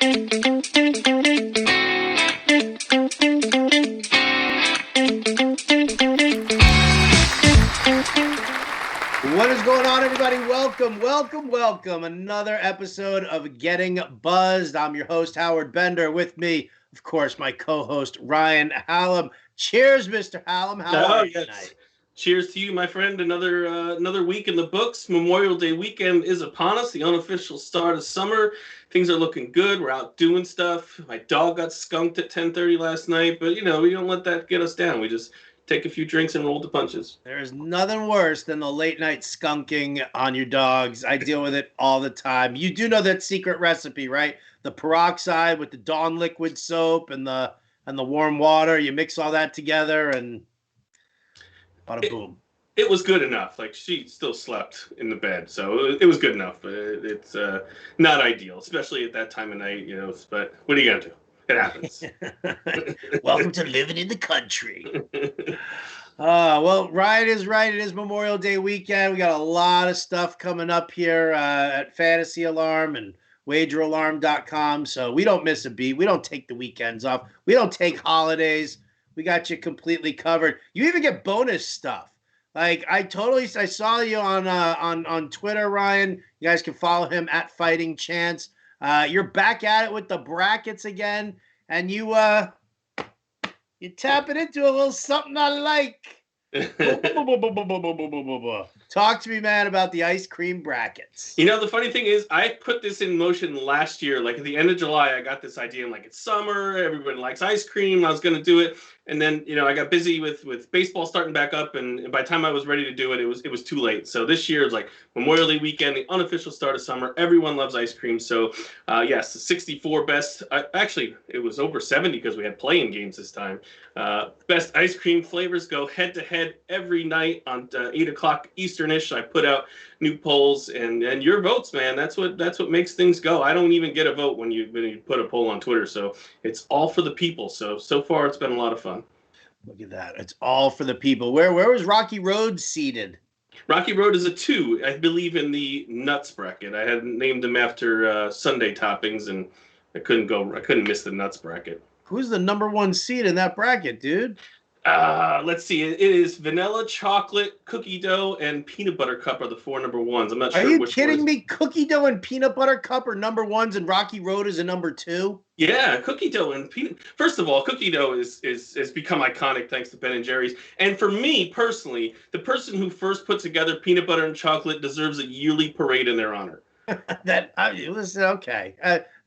What is going on, everybody? Welcome. Another episode of Getting Buzzed. I'm your host, Howard Bender. With me, of course, my co-host, Ryan Hallam. Cheers, Mr. Hallam. How are you tonight? Cheers to you, my friend. Another week in the books. Memorial Day weekend is upon us, the unofficial start of summer. Things are looking good. We're out doing stuff. My dog got skunked at 10:30 last night, but, we don't let that get us down. We just take a few drinks and roll the punches. There's nothing worse than the late night skunking on your dogs. I deal with it all the time. You do know that secret recipe, right? The peroxide with the Dawn liquid soap and the warm water. You mix all that together and bada boom. It was good enough. Like, she still slept in the bed, so it was good enough. It's not ideal, especially at that time of night, but what are you gonna do? It happens. Welcome to living in the country. Well, Ryan is right. It is Memorial Day weekend. We got a lot of stuff coming up here at Fantasy Alarm and WagerAlarm.com. So we don't miss a beat. We don't take the weekends off. We don't take holidays. We got you completely covered. You even get bonus stuff. Like I saw you on Twitter, Ryan. You guys can follow him at Fighting Chance. You're back at it with the brackets again, and you tapping into a little something I like. Talk to me, man, about the ice cream brackets. The funny thing is, I put this in motion last year. Like, at the end of July, I got this idea. I'm like, it's summer. Everybody likes ice cream. I was going to do it. And then, I got busy with baseball starting back up. And by the time I was ready to do it, it was too late. So this year is like Memorial Day weekend, the unofficial start of summer. Everyone loves ice cream. So, yes, the 64 best. Actually, it was over 70 because we had playing games this time. Best ice cream flavors go head-to-head every night on 8 o'clock Eastern-ish. I put out new polls, and your votes, man. That's what makes things go. I don't even get a vote when you put a poll on Twitter. So it's all for the people. So far, it's been a lot of fun. Look at that. It's all for the people. Where was Rocky Road seated? Rocky Road is a 2, I believe, in the nuts bracket. I had named them after Sunday toppings, and I couldn't miss the nuts bracket. Who's the number 1 seed in that bracket, dude? Let's see. It is vanilla, chocolate, cookie dough, and peanut butter cup are the 4 number 1s. I'm not sure. Are you kidding me? Cookie dough and peanut butter cup are number 1s, and Rocky Road is a number 2? Yeah, cookie dough and peanut. First of all, cookie dough is become iconic thanks to Ben and Jerry's. And for me personally, the person who first put together peanut butter and chocolate deserves a yearly parade in their honor. Okay.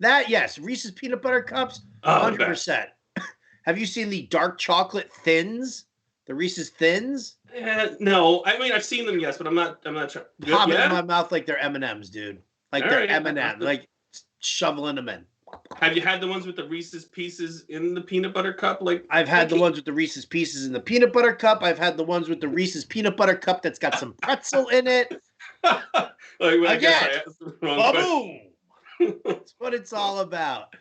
Yes, Reese's peanut butter cups, 100%. Have you seen the dark chocolate thins? The Reese's Thins? No, I mean I've seen them, yes, but I'm not sure. Popping in my mouth like they're M&Ms, dude. Like all they're right. M&Ms, like shoveling them in. Have you had the ones with the Reese's Pieces in the peanut butter cup? I've had the ones with the Reese's Pieces in the peanut butter cup. I've had the ones with the Reese's peanut butter cup that's got some pretzel in it. Again, boom. That's what it's all about.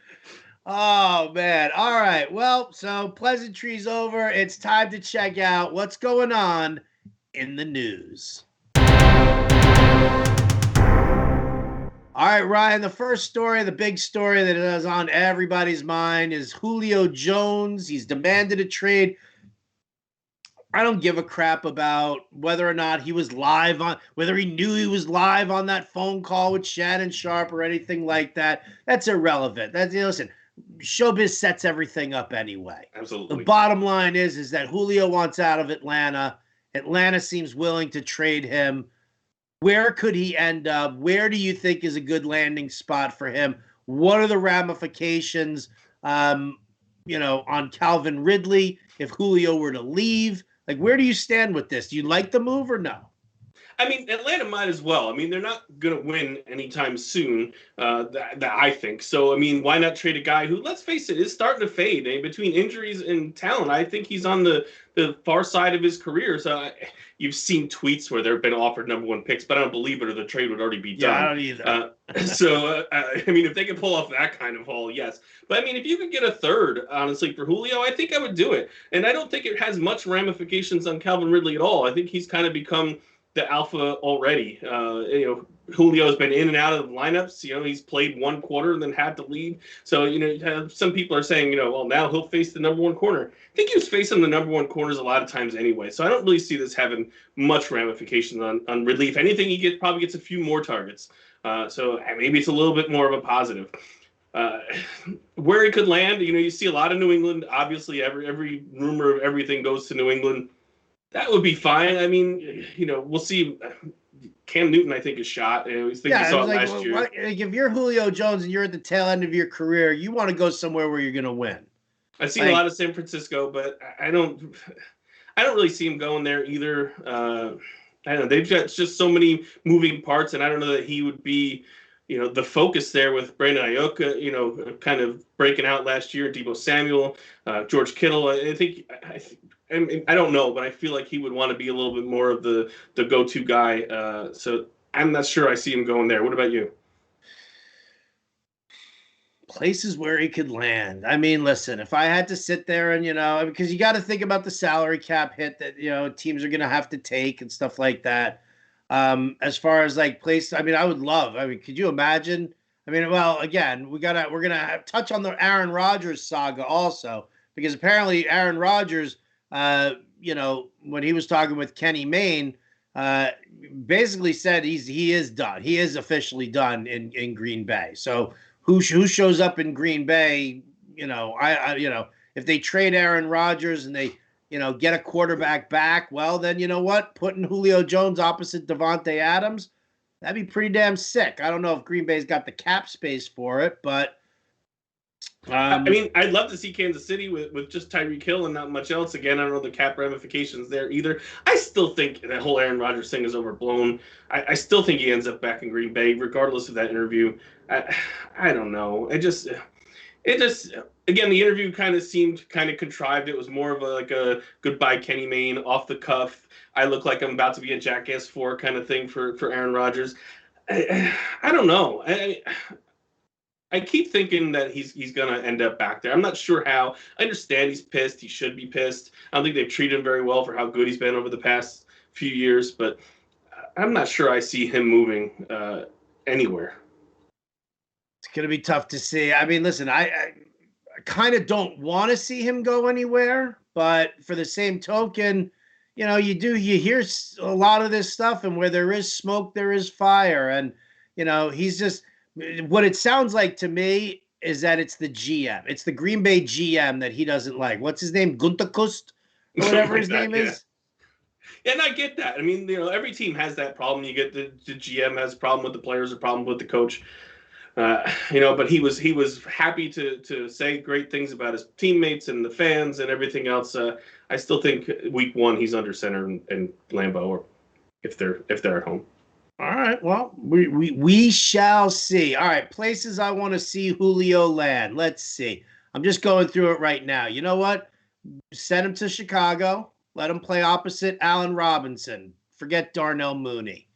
Oh, man. All right. Well, so pleasantries over. It's time to check out what's going on in the news. All right, Ryan, the first story, the big story that is on everybody's mind is Julio Jones. He's demanded a trade. I don't give a crap about whether or not he was live on, whether he knew he was live on that phone call with Shannon Sharpe or anything like that. That's irrelevant. Listen, showbiz sets everything up anyway. Absolutely. The bottom line is that Julio wants out of Atlanta. Atlanta seems willing to trade him. Where could he end up? Where do you think is a good landing spot for him? What are the ramifications, on Calvin Ridley if Julio were to leave? Like, where do you stand with this? Do you like the move or no? I mean, Atlanta might as well. I mean, they're not going to win anytime soon, that I think. So, I mean, why not trade a guy who, let's face it, is starting to fade? Between injuries and talent, I think he's on the far side of his career. So, you've seen tweets where they've been offered number 1 picks, but I don't believe it or the trade would already be done. Yeah, I don't either. I mean, if they can pull off that kind of haul, yes. But, I mean, if you could get a third, honestly, for Julio, I think I would do it. And I don't think it has much ramifications on Calvin Ridley at all. I think he's kind of become the alpha already. Julio's been in and out of the lineups. He's played one quarter and then had to leave. So, some people are saying, well, now he'll face the number one corner. I think he was facing the number one corners a lot of times anyway. So I don't really see this having much ramifications on relief. Anything, he probably gets a few more targets. So maybe it's a little bit more of a positive. Where he could land, you see a lot of New England. Obviously, every rumor of everything goes to New England. That would be fine. I mean, we'll see. Cam Newton, I think, is shot. I think we saw it last year. If you're Julio Jones and you're at the tail end of your career, you want to go somewhere where you're going to win. I've seen a lot of San Francisco, but I don't really see him going there either. I don't know. They've got just so many moving parts, and I don't know that he would be, the focus there with Brandon Ayuk, kind of breaking out last year, Deebo Samuel, George Kittle. I don't know, but I feel like he would want to be a little bit more of the go-to guy. So I'm not sure I see him going there. What about you? Places where he could land. I mean, listen, if I had to sit there and, because you got to think about the salary cap hit that, teams are going to have to take and stuff like that. As far as place, I mean, could you imagine? I mean, well, again, we're going to touch on the Aaron Rodgers saga also, because apparently Aaron Rodgers, when he was talking with Kenny Mayne, basically said he is done. He is officially done in Green Bay. So who shows up in Green Bay? If they trade Aaron Rodgers and they, get a quarterback back, well, then you know what? Putting Julio Jones opposite Devontae Adams, that'd be pretty damn sick. I don't know if Green Bay's got the cap space for it, but. I mean, I'd love to see Kansas City with just Tyreek Hill and not much else. Again, I don't know the cap ramifications there either. I still think that whole Aaron Rodgers thing is overblown. I still think he ends up back in Green Bay, regardless of that interview. I don't know. It just again, the interview kind of seemed kind of contrived. It was more of a goodbye Kenny Mayne, off the cuff. I look like I'm about to be a Jackass 4 kind of thing for Aaron Rodgers. I don't know. I keep thinking that he's going to end up back there. I'm not sure how. I understand he's pissed. He should be pissed. I don't think they've treated him very well for how good he's been over the past few years, but I'm not sure I see him moving anywhere. It's going to be tough to see. I mean, listen, I kind of don't want to see him go anywhere, but for the same token, you hear a lot of this stuff, and where there is smoke, there is fire. And, he's just, what it sounds like to me is that it's the GM. It's the Green Bay GM that he doesn't like. What's his name? Gunther-Kust? Or whatever his name is? Yeah, and I get that. I mean, every team has that problem. You get the GM has a problem with the players, a problem with the coach. But he was happy to say great things about his teammates and the fans and everything else. I still think week one he's under center in Lambeau, or if they're at home. All right. Well, we shall see. All right. Places I want to see Julio land. Let's see. I'm just going through it right now. You know what? Send him to Chicago. Let him play opposite Allen Robinson. Forget Darnell Mooney.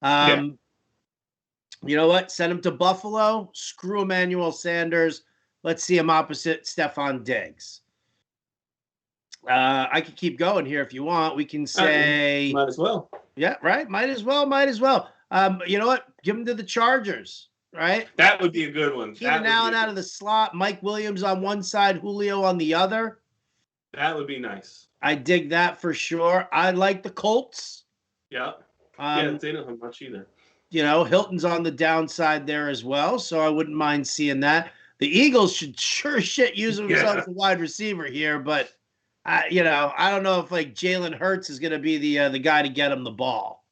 You know what? Send him to Buffalo. Screw Emmanuel Sanders. Let's see him opposite Stephon Diggs. I could keep going here if you want. We can say... might as well. Yeah, right. Might as well. You know what? Give him to the Chargers, right? That would be a good one. Keenan Allen out of the slot. Mike Williams on one side. Julio on the other. That would be nice. I dig that for sure. I like the Colts. Yeah. They don't have much either. Hilton's on the downside there as well, so I wouldn't mind seeing that. The Eagles should sure shit use themselves as a wide receiver here, but I don't know if Jalen Hurts is going to be the guy to get him the ball.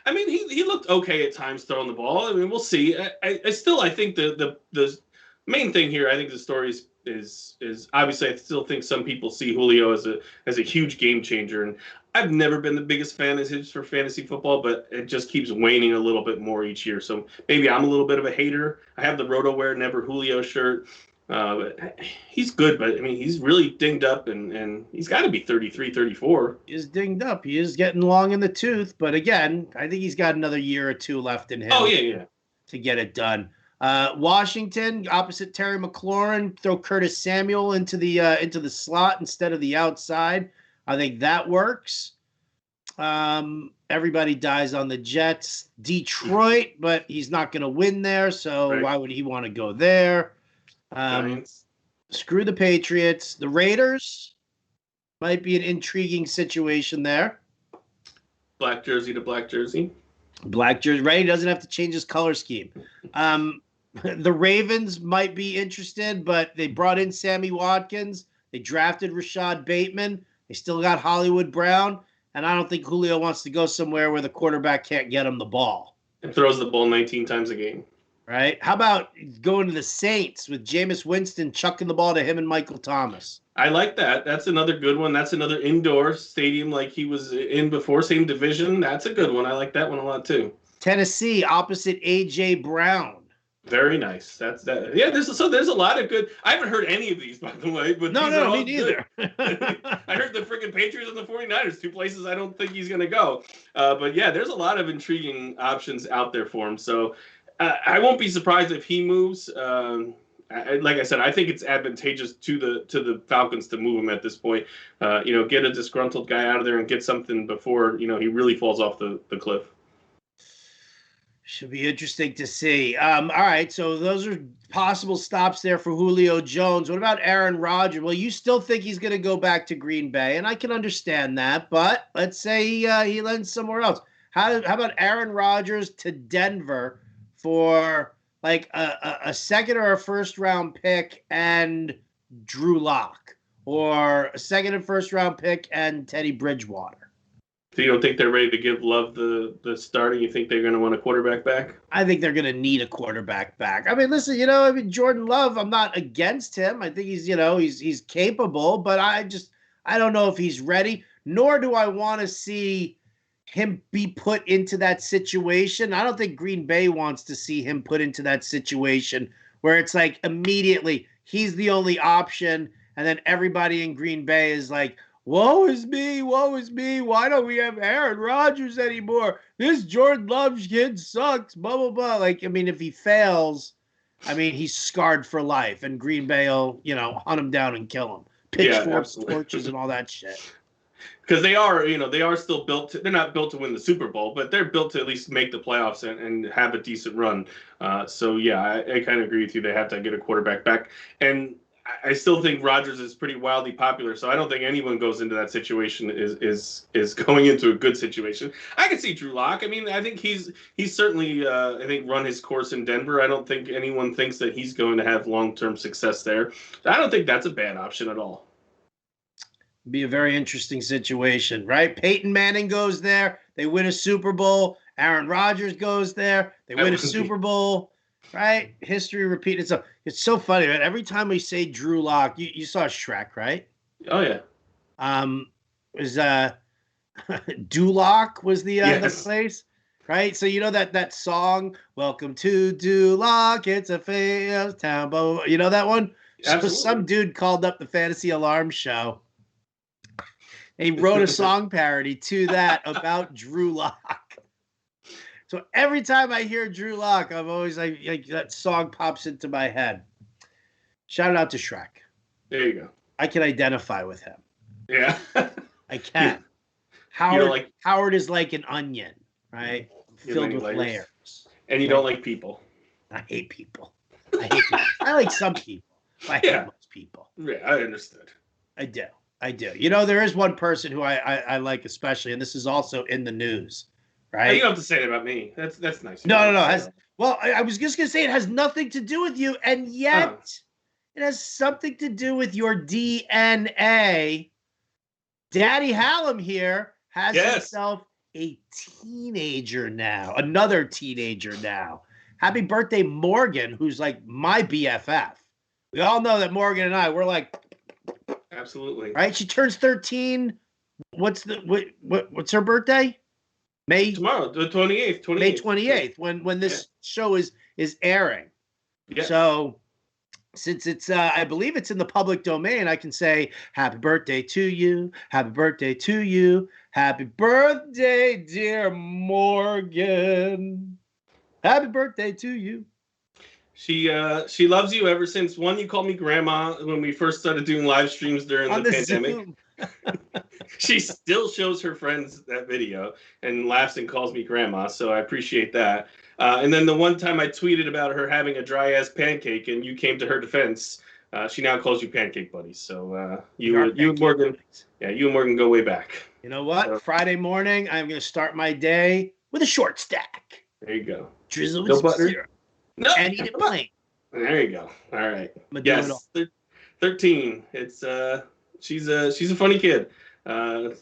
I mean, he looked okay at times throwing the ball. I mean, we'll see. I think the main thing here, I think the story is obviously I still think some people see Julio as a huge game changer, and I've never been the biggest fan of his for fantasy football, but it just keeps waning a little bit more each year. So maybe I'm a little bit of a hater. I have the RotoWear Never Julio shirt. But he's good, but I mean, he's really dinged up, and he's got to be 33, 34. He's dinged up. He is getting long in the tooth, but again, I think he's got another year or two left in him. Oh, yeah. To get it done. Washington, opposite Terry McLaurin, throw Curtis Samuel into the slot instead of the outside. I think that works. everybody dies on the Jets. Detroit, but he's not going to win there, so Right. why would he want to go there? Giants. Screw the Patriots. The Raiders might be an intriguing situation there. Black jersey to black jersey. Black jersey, right? He doesn't have to change his color scheme. The Ravens might be interested, but they brought in Sammy Watkins. They drafted Rashad Bateman. They still got Hollywood Brown. And I don't think Julio wants to go somewhere where the quarterback can't get him the ball. And throws the ball 19 times a game. Right? How about going to the Saints with Jameis Winston chucking the ball to him and Michael Thomas? I like that. That's another good one. That's another indoor stadium like he was in before, same division. That's a good one. I like that one a lot too. Tennessee, opposite A.J. Brown. Very nice. That's that. Yeah, there's a lot of good. I haven't heard any of these, by the way. But No, me neither. I heard the freaking Patriots and the 49ers, two places I don't think he's going to go. But yeah, there's a lot of intriguing options out there for him. So I won't be surprised if he moves. Like I said, I think it's advantageous to the Falcons to move him at this point. Get a disgruntled guy out of there and get something before he really falls off the cliff. Should be interesting to see. All right, so those are possible stops there for Julio Jones. What about Aaron Rodgers? Well, you still think he's going to go back to Green Bay, and I can understand that. But let's say he lands somewhere else. How about Aaron Rodgers to Denver for like a second or a first round pick and Drew Lock, or a second and first round pick and Teddy Bridgewater? So you don't think they're ready to give Love the starting? You think they're going to want a quarterback back? I think they're going to need a quarterback back. I mean, listen, Jordan Love, I'm not against him. I think he's capable, but I don't know if he's ready, nor do I want to see him be put into that situation. I don't think Green Bay wants to see him put into that situation where it's like immediately he's the only option, and then everybody in Green Bay is like, woe is me, why don't we have Aaron Rodgers anymore? This Jordan Love kid sucks, blah, blah, blah. Like, I mean, if he fails, he's scarred for life, and Green Bay will, hunt him down and kill him. Pitchforks, torches, and all that shit. Because they are still built they're not built to win the Super Bowl, but they're built to at least make the playoffs and have a decent run. So, yeah, I kind of agree with you. They have to get a quarterback back. And I still think Rodgers is pretty wildly popular, so I don't think anyone goes into that situation is going into a good situation. I can see Drew Lock. I mean, I think he's certainly run his course in Denver. I don't think anyone thinks that he's going to have long-term success there. I don't think that's a bad option at all. Be a very interesting situation, right? Peyton Manning goes there, they win a Super Bowl. Aaron Rodgers goes there, they win a Super Bowl. Right? History repeated itself. It's so funny, man. Every time we say Drew Lock, you saw Shrek, right? Oh, yeah. Was Duloc was the place, right? So that song, "Welcome to Duloc, it's a famous town." You know that one? Absolutely. So some dude called up the Fantasy Alarm Show. He wrote a song parody to that about Drew Lock. So every time I hear Drew Lock, I'm always like that song pops into my head. Shout out to Shrek. There you go. I can identify with him. Yeah. I can. Howard is like an onion, right? Filled with layers. And you don't like people. I hate people. I like some people. I hate most people. Yeah, I understood. I do. There is one person who I like especially, and this is also in the news. Right? You don't have to say that about me. That's nice. No. I was just going to say it has nothing to do with you, and yet it has something to do with your DNA. Daddy Hallam here has himself a teenager now, another teenager now. Happy birthday, Morgan, who's like my BFF. We all know that Morgan and I, we're like... Absolutely. Right? She turns 13. What's her birthday? May tomorrow, the 28th. May 28th, when this show is airing. Yeah. So since it's I believe it's in the public domain, I can say happy birthday to you, happy birthday to you, happy birthday, dear Morgan. Happy birthday to you. She loves you ever since you called me grandma when we first started doing live streams during the pandemic. Zoom. She still shows her friends that video and laughs and calls me grandma, so I appreciate that. And then the one time I tweeted about her having a dry ass pancake and you came to her defense, she now calls you pancake buddies. So you and Morgan, buddies. Yeah, you and Morgan go way back. You know what? So, Friday morning, I'm going to start my day with a short stack. There you go. Drizzle with some syrup. No, and eat it plain. There you go. All right. Yes, 13. It's she's a funny kid.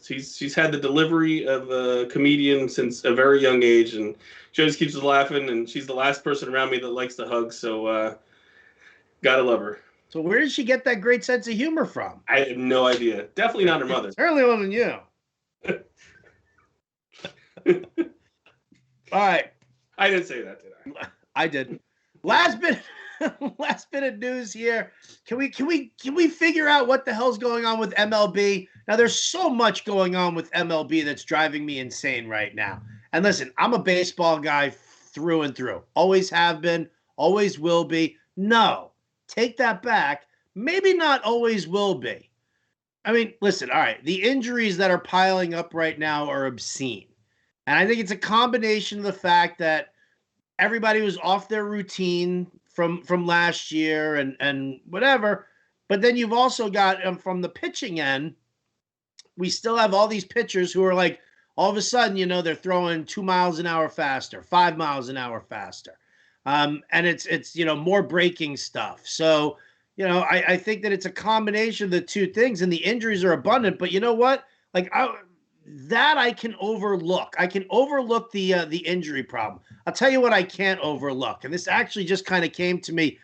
She's had the delivery of a comedian since a very young age, and she always keeps us laughing. And she's the last person around me that likes to hug, so gotta love her. So where did she get that great sense of humor from? I have no idea. Definitely not her mother. Certainly wasn't you. All right. I didn't say that, did I? I did. Last bit of news here. Can we figure out what the hell's going on with MLB? Now there's so much going on with MLB that's driving me insane right now. And listen, I'm a baseball guy through and through. Always have been, always will be. No, take that back. Maybe not always will be. I mean, listen, all right, the injuries that are piling up right now are obscene. And I think it's a combination of the fact that everybody was off their routine from last year and whatever. But then you've also got from the pitching end, we still have all these pitchers who are like, all of a sudden, they're throwing 2 miles an hour faster, 5 miles an hour faster. And it's more breaking stuff. So, I think that it's a combination of the two things, and the injuries are abundant. But you know what? Like I can overlook. I can overlook the injury problem. I'll tell you what I can't overlook, and this actually just kind of came to me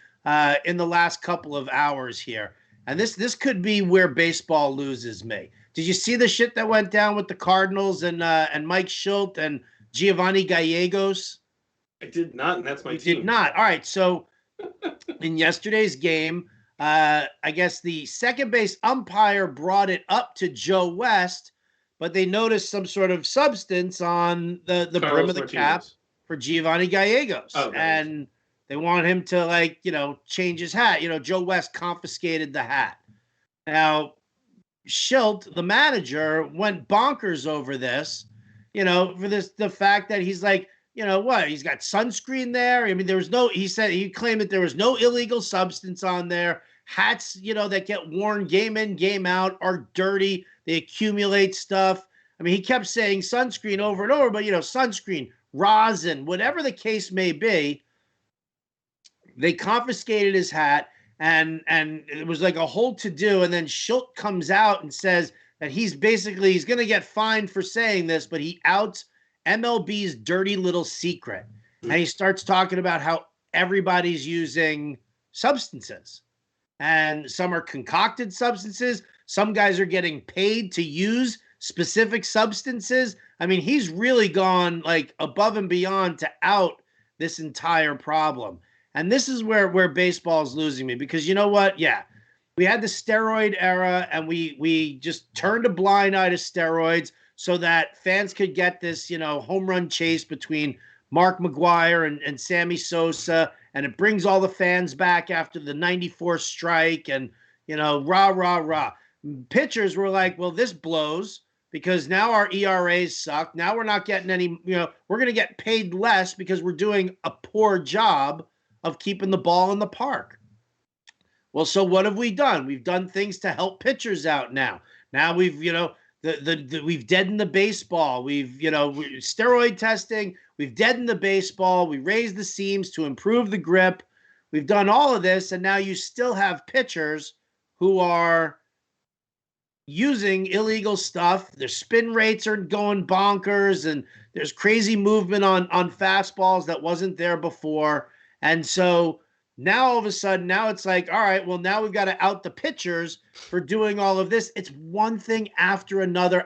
in the last couple of hours here. And this could be where baseball loses me. Did you see the shit that went down with the Cardinals and Mike Schilt and Giovanni Gallegos? I did not, and that's my team. You did not. All right, so in yesterday's game, I guess the second base umpire brought it up to Joe West, but they noticed some sort of substance on the brim of the cap for Giovanni Gallegos. Oh, and they want him to, change his hat. Joe West confiscated the hat. Now, Schilt, the manager, went bonkers over this, for the fact that he's like, he's got sunscreen there. I mean, he claimed that there was no illegal substance on there. Hats, that get worn game in, game out are dirty. They accumulate stuff. I mean, he kept saying sunscreen over and over, but, sunscreen, rosin, whatever the case may be, they confiscated his hat, and it was like a whole to-do. And then Schilt comes out and says that he's going to get fined for saying this, but he outs MLB's dirty little secret. And he starts talking about how everybody's using substances. And some are concocted substances. Some guys are getting paid to use specific substances. I mean, he's really gone above and beyond to out this entire problem. And this is where baseball is losing me, because you know what? Yeah, we had the steroid era, and we just turned a blind eye to steroids so that fans could get this, home run chase between Mark McGwire and Sammy Sosa, and it brings all the fans back after the 94 strike, and, rah, rah, rah. Pitchers were like, well, this blows because now our ERAs suck. Now we're not getting any, we're going to get paid less because we're doing a poor job of keeping the ball in the park. Well, so what have we done? We've done things to help pitchers out now. Now we've, we've deadened the baseball. We've, steroid testing. We've deadened the baseball. We raised the seams to improve the grip. We've done all of this, and now you still have pitchers who are using illegal stuff. Their spin rates are going bonkers, and there's crazy movement on fastballs that wasn't there before. And so now all of a sudden, now it's like, all right, well, now we've got to out the pitchers for doing all of this. It's one thing after another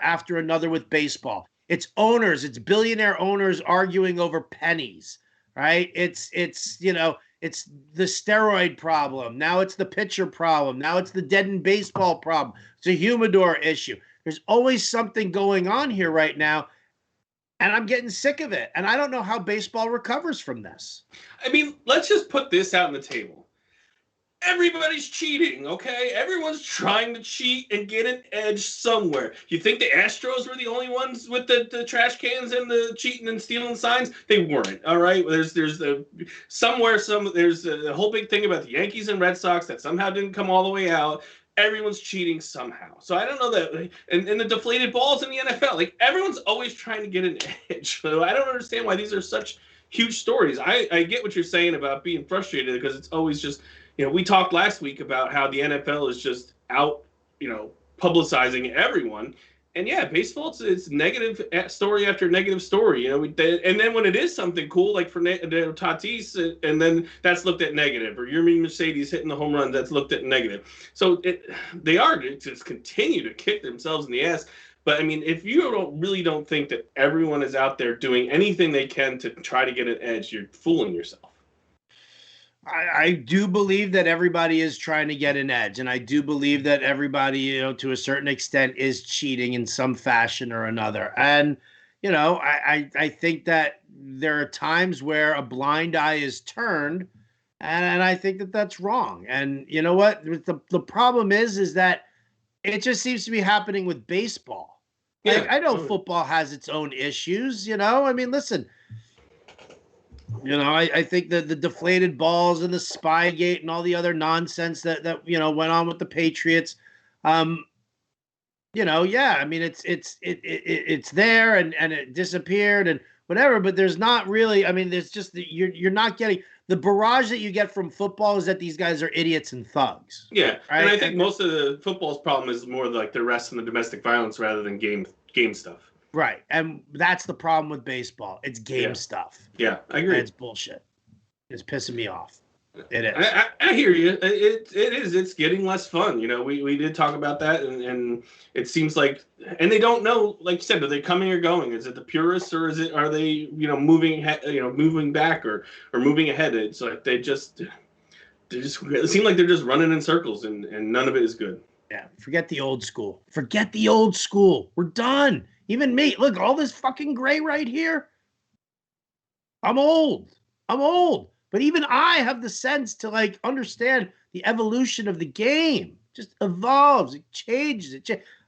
with baseball. It's owners, it's billionaire owners arguing over pennies, right? It's the steroid problem. Now it's the pitcher problem. Now it's the deadened baseball problem. It's a humidor issue. There's always something going on here right now. And I'm getting sick of it. And I don't know how baseball recovers from this. I mean, let's just put this out on the table. everybody's cheating, okay? Everyone's trying to cheat and get an edge somewhere. You think the Astros were the only ones with the trash cans and the cheating and stealing signs? They weren't, all right? There's a whole big thing about the Yankees and Red Sox that somehow didn't come all the way out. Everyone's cheating somehow. So I don't know that. And the deflated balls in the NFL, like everyone's always trying to get an edge. So I don't understand why these are such huge stories. I get what you're saying about being frustrated because it's always just, we talked last week about how the NFL is just out, publicizing everyone. And yeah, baseball, it's negative story after negative story. And then when it is something cool, like for Tatis, and then that's looked at negative, or Yermin Mercedes hitting the home run, that's looked at negative. So they are just continue to kick themselves in the ass. But I mean, if you don't think that everyone is out there doing anything they can to try to get an edge, you're fooling yourself. I do believe that everybody is trying to get an edge, and I do believe that everybody, to a certain extent, is cheating in some fashion or another. And I think that there are times where a blind eye is turned, and I think that that's wrong. And you know what? The problem is that it just seems to be happening with baseball. Yeah. Like, I know football has its own issues. I mean, listen. I think that the deflated balls and the Spygate and all the other nonsense that went on with the Patriots, yeah, I mean it's there and it disappeared and whatever, but there's not really. I mean, there's just you're not getting the barrage that you get from football is that these guys are idiots and thugs. Yeah, right? And I think most of the football's problem is more like the arrests and the domestic violence rather than game stuff. Right, and that's the problem with baseball. It's game stuff. Yeah, I agree. It's bullshit. It's pissing me off. It is. I hear you. It is. It's getting less fun. We did talk about that, and it seems like, and they don't know. Like you said, are they coming or going? Is it the purists, or are they moving back or moving ahead? It's like they just it seems like they're just running in circles, and none of it is good. Yeah, forget the old school. Forget the old school. We're done. Even me, look, all this fucking gray right here. I'm old. But even I have the sense to understand the evolution of the game. It just evolves. It changes.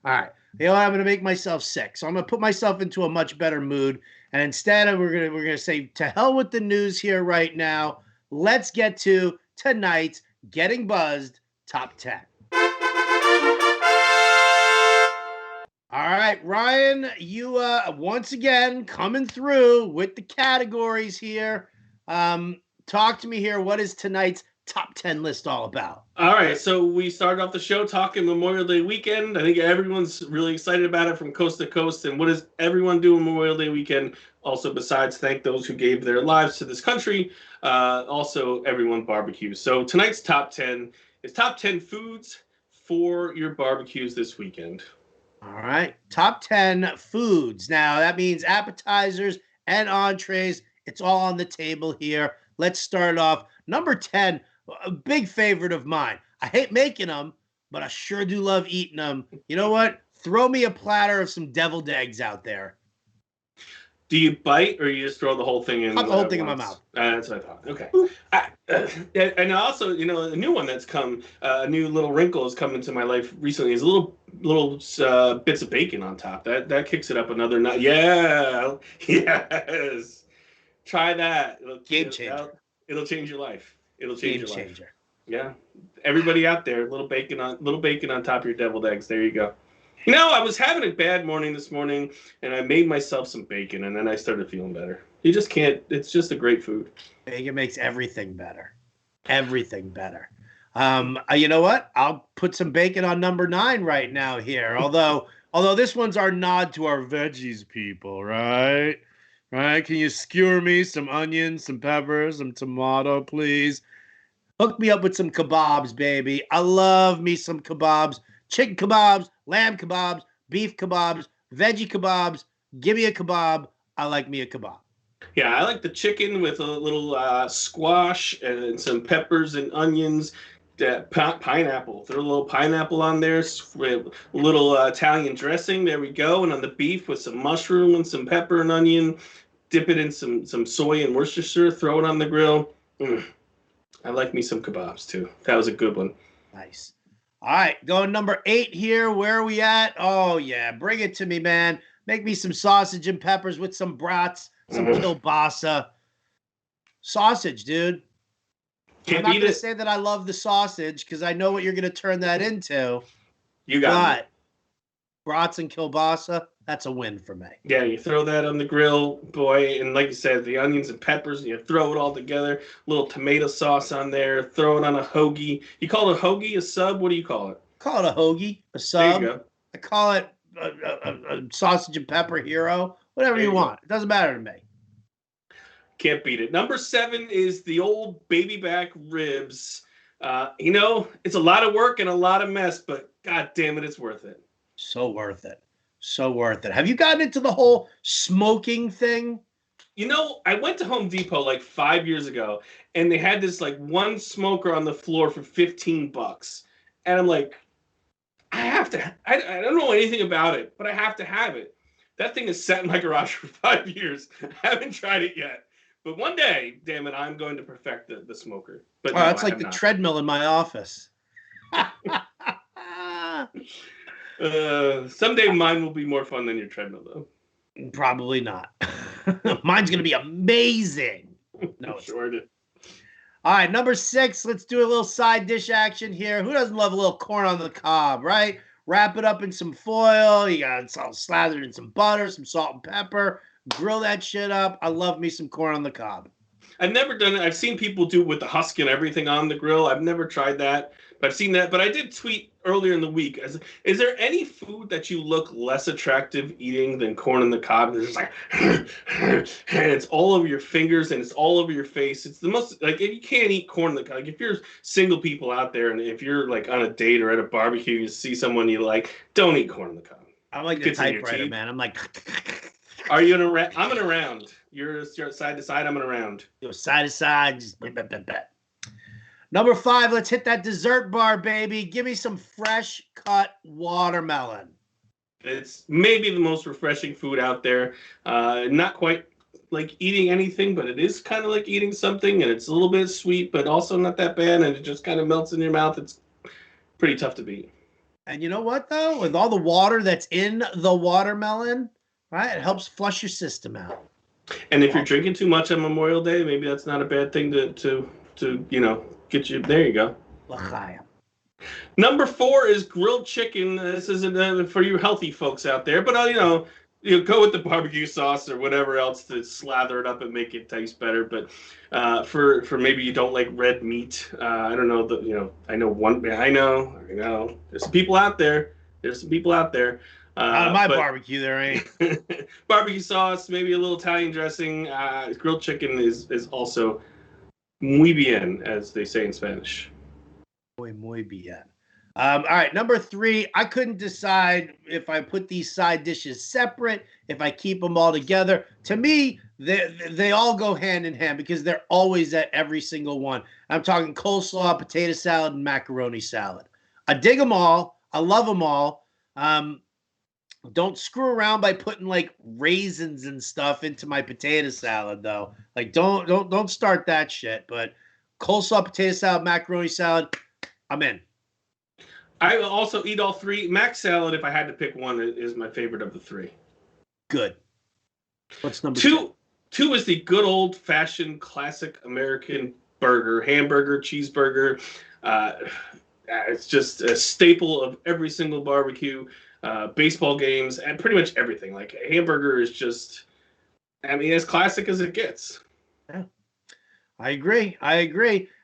All right. I'm going to make myself sick. So I'm going to put myself into a much better mood. And instead, we're going to say, to hell with the news here right now. Let's get to tonight's Getting Buzzed Top 10. All right, Ryan, you once again coming through with the categories here. Talk to me here. What is tonight's top 10 list all about? All right, so we started off the show talking Memorial Day weekend. I think everyone's really excited about it from coast to coast. And what does everyone do on Memorial Day weekend? Also, besides thank those who gave their lives to this country, also everyone barbecues. So tonight's top 10 is top 10 foods for your barbecues this weekend. All right. Top 10 foods. Now, that means appetizers and entrees. It's all on the table here. Let's start off. Number 10, a big favorite of mine. I hate making them, but I sure do love eating them. You know what? Throw me a platter of some deviled eggs out there. Do you bite or you just throw the whole thing in? Pop the whole thing in my mouth. That's what I thought. Okay. And also, a new one that's come, a new little wrinkle has come into my life recently is little bits of bacon on top. That kicks it up another notch. Yeah. Yes. Try that. Game changer. It'll change your life. It'll change your life. Game changer. Yeah. Everybody out there, little bacon on top of your deviled eggs. There you go. I was having a bad morning this morning, and I made myself some bacon, and then I started feeling better. You just can't. It's just a great food. Bacon makes everything better. Everything better. You know what? I'll put some bacon on number 9 right now here. Although this one's our nod to our veggies people, right? Right? Can you skewer me some onions, some peppers, some tomato, please? Hook me up with some kebabs, baby. I love me some kebabs. Chicken kebabs, lamb kebabs, beef kebabs, veggie kebabs. Give me a kebab. I like me a kebab. Yeah, I like the chicken with a little squash and some peppers and onions. Pineapple. Throw a little pineapple on there. A little Italian dressing. There we go. And on the beef with some mushroom and some pepper and onion. Dip it in some soy and Worcestershire. Throw it on the grill. I like me some kebabs too. That was a good one. Nice. All right, going number 8 here. Where are we at? Oh, yeah. Bring it to me, man. Make me some sausage and peppers with some brats, some kielbasa. Sausage, dude. I'm not going to say that I love the sausage because I know what you're going to turn that into. You got it. Brats and kielbasa, that's a win for me. Yeah, you throw that on the grill, boy, and like you said, the onions and peppers, and you throw it all together, little tomato sauce on there, throw it on a hoagie. You call it a hoagie, a sub? What do you call it? Call it a hoagie, a sub. There you go. I call it a sausage and pepper hero, whatever you want. It doesn't matter to me. Can't beat it. Number 7 is the old baby back ribs. It's a lot of work and a lot of mess, but god damn it, it's worth it. So worth it. So worth it. Have you gotten into the whole smoking thing? I went to Home Depot like 5 years ago, and they had this like one smoker on the floor for $15. And I'm like, I don't know anything about it, but I have to have it. That thing is sat in my garage for 5 years. I haven't tried it yet. But one day, damn it, I'm going to perfect the smoker. But no, that's like the treadmill in my office. Someday mine will be more fun than your treadmill, though. Probably not. Mine's going to be amazing. No, sure it is. All right, number 6. Let's do a little side dish action here. Who doesn't love a little corn on the cob, right? Wrap it up in some foil. You got it all slathered in some butter, some salt and pepper. Grill that shit up. I love me some corn on the cob. I've never done it. I've seen people do it with the husk and everything on the grill. I've never tried that, but I've seen that. But I did tweet earlier in the week, is there any food that you look less attractive eating than corn on the cob? It's just like, and it's all over your fingers and it's all over your face. It's the most, like, if you can't eat corn on the cob, like if you're single people out there and if you're like on a date or at a barbecue, you see someone you like, don't eat corn on the cob. I'm like the typewriter, man. I'm like... Are you I'm in a round. You're side to side. I'm in a round. You're side to side. Just Number 5. Let's hit that dessert bar, baby. Give me some fresh cut watermelon. It's maybe the most refreshing food out there. Not quite like eating anything, but it is kind of like eating something, and it's a little bit sweet, but also not that bad, and it just kind of melts in your mouth. It's pretty tough to beat. And you know what, though? With all the water that's in the watermelon, right, it helps flush your system out. And if you're drinking too much on Memorial Day, maybe that's not a bad thing to get you. There you go. L'chaim. Number 4 is grilled chicken. This isn't for you healthy folks out there, but you go with the barbecue sauce or whatever else to slather it up and make it taste better. But for maybe you don't like red meat, I don't know. I know. There's some people out there. Not my barbecue, there ain't. Barbecue sauce, maybe a little Italian dressing. Grilled chicken is also muy bien, as they say in Spanish. Muy bien. All right, number 3. I couldn't decide if I put these side dishes separate, if I keep them all together. To me, they all go hand in hand because they're always at every single one. I'm talking coleslaw, potato salad, and macaroni salad. I dig them all. I love them all. Don't screw around by putting like raisins and stuff into my potato salad, though. Like, don't start that shit. But coleslaw, potato salad, macaroni salad, I'm in. I will also eat all 3. Mac salad, if I had to pick one, is my favorite of the 3. Good. What's number 2? 2 is the good old-fashioned classic American burger, hamburger, cheeseburger. It's just a staple of every single barbecue. Baseball games, and pretty much everything. Like, a hamburger is just, as classic as it gets. Yeah, I agree.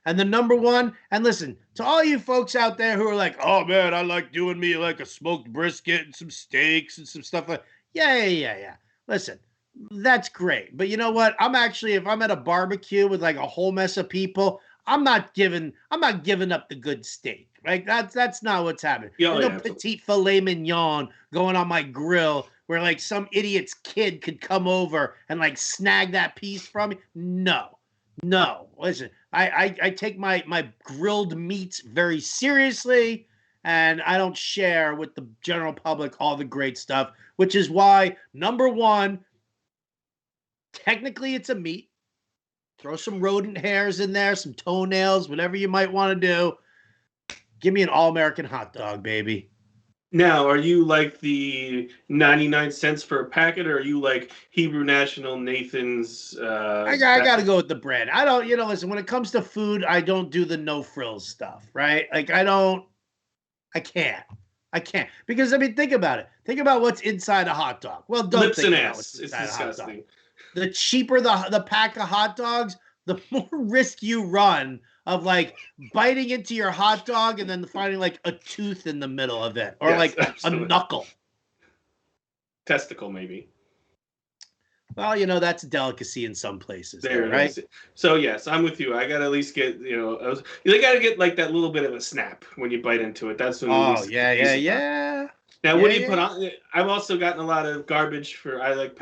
And the number 1, and listen, to all you folks out there who are like, oh man, I like doing me like a smoked brisket and some steaks and some stuff like, yeah. Listen, that's great. But you know what? If I'm at a barbecue with like a whole mess of people, I'm not giving up the good steak. Right? That's not what's happening. Petite filet mignon going on my grill where like some idiot's kid could come over and like snag that piece from me. No. Listen, I take my grilled meats very seriously, and I don't share with the general public all the great stuff, which is why number 1, technically it's a meat. Throw some rodent hairs in there, some toenails, whatever you might want to do. Give me an all-American hot dog, baby. Now, are you like the 99 cents for a packet, or are you like Hebrew National Nathan's? I got to go with the bread. I don't, listen, when it comes to food, I don't do the no frills stuff, right? Like, I can't. Because, I mean, think about it. Think about what's inside a hot dog. Well, don't lips think and about ass. what's It's inside a hot dog. disgusting. The cheaper the pack of hot dogs, the more risk you run of like biting into your hot dog and then finding like a tooth in the middle of it, or Yes, like absolutely. a knuckle. Testicle, maybe. Well, that's a delicacy in some places, There, right? Is. So yes, I'm with you. I gotta at least get, you gotta get like that little bit of a snap when you bite into it. That's when. Oh yeah. Now, what do you put on? I've also gotten a lot of garbage I like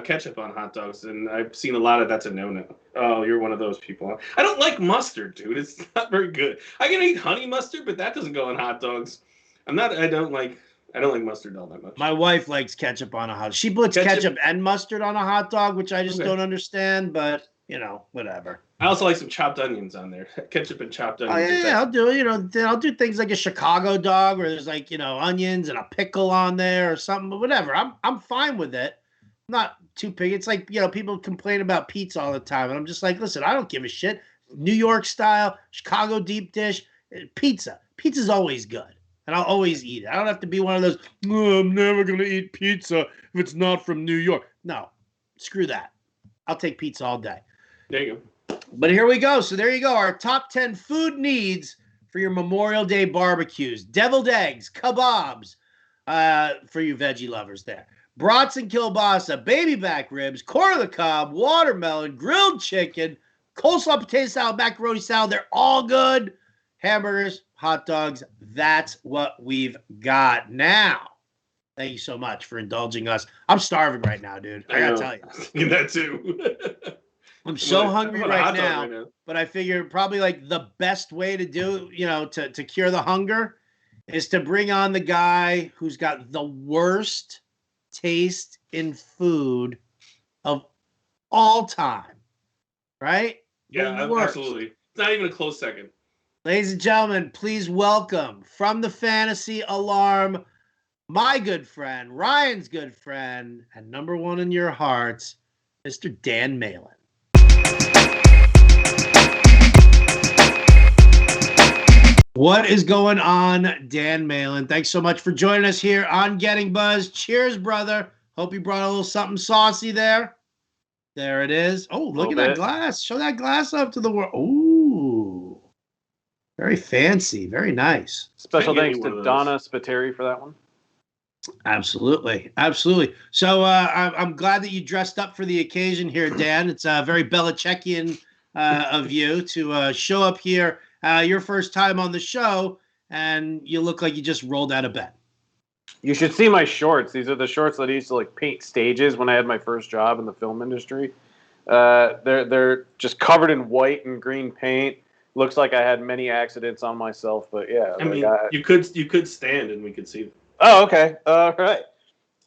ketchup on hot dogs, and I've seen a lot of that's a no-no. Oh, you're one of those people. I don't like mustard, dude. It's not very good. I can eat honey mustard, but that doesn't go on hot dogs. I don't like mustard all that much. My wife likes ketchup on a hot dog. She puts ketchup and mustard on a hot dog, which I just don't understand, but, whatever. I also like some chopped onions on there. Ketchup and chopped onions. Oh, yeah, I'll do it. I'll do things like a Chicago dog where there's like, onions and a pickle on there or something, but whatever. I'm fine with it. I'm not too picky. It's like, people complain about pizza all the time, and I'm just like, listen, I don't give a shit. New York style, Chicago deep dish, pizza. Pizza's always good, and I'll always eat it. I don't have to be one of those, I'm never going to eat pizza if it's not from New York. No, screw that. I'll take pizza all day. There you go. But here we go. So there you go. Our top 10 food needs for your Memorial Day barbecues. Deviled eggs, kebabs, for you veggie lovers there. Brats and kielbasa, baby back ribs, corn on the cob, watermelon, grilled chicken, coleslaw, potato salad, macaroni salad. They're all good. Hamburgers, hot dogs. That's what we've got now. Thank you so much for indulging us. I'm starving right now, dude. I gotta tell you. That too. I'm so hungry right now, but I figure probably like the best way to do, to cure the hunger is to bring on the guy who's got the worst taste in food of all time, right? Yeah, absolutely. It's not even a close second. Ladies and gentlemen, please welcome from the Fantasy Alarm, my good friend, Ryan's good friend, and number one in your hearts, Mr. Dan Malin. What is going on, Dan Malin? Thanks so much for joining us here on Getting Buzzed. Cheers, brother. Hope you brought a little something saucy there. There it is. Oh, look at that glass. Show that glass up to the world. Ooh. Very fancy. Very nice. Special thanks to Donna Spiteri for that one. Absolutely. So I'm glad that you dressed up for the occasion here, Dan. It's very Belichickian of you to show up here your first time on the show, and you look like you just rolled out of bed. You should see my shorts. These are the shorts that I used to like paint stages when I had my first job in the film industry. They're just covered in white and green paint. Looks like I had many accidents on myself, but yeah. I mean, you could stand and we could see them. Oh, okay. All right.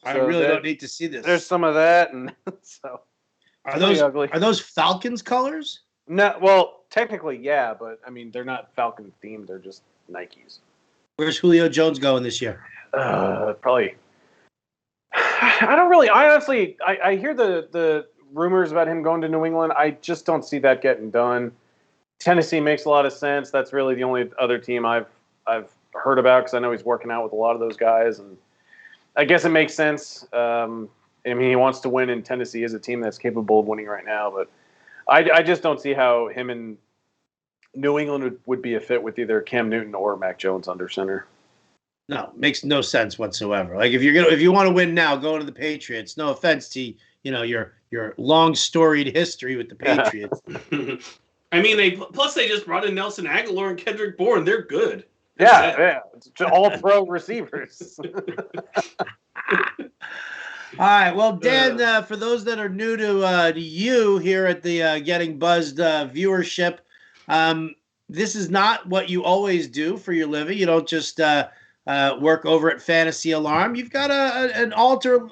I really don't need to see this. There's some of that, and so are those Falcons colors? No, well, technically, yeah, but I mean, they're not Falcon themed. They're just Nikes. Where's Julio Jones going this year? Probably. I don't really. I honestly, I hear the rumors about him going to New England. I just don't see that getting done. Tennessee makes a lot of sense. That's really the only other team I've heard about because I know he's working out with a lot of those guys, and I guess it makes sense. I mean, he wants to win, and Tennessee is a team that's capable of winning right now, but I just don't see how him and New England would be a fit with either Cam Newton or Mac Jones under center. No, makes no sense whatsoever. Like if you want to win now, go to the Patriots. No offense to your long storied history with the Patriots. I mean, they just brought in Nelson Aguilar and Kendrick Bourne. They're good. Yeah, it's all pro receivers. All right, well, Dan, for those that are new to you here at the Getting Buzzed viewership, this is not what you always do for your living. You don't just work over at Fantasy Alarm. You've got another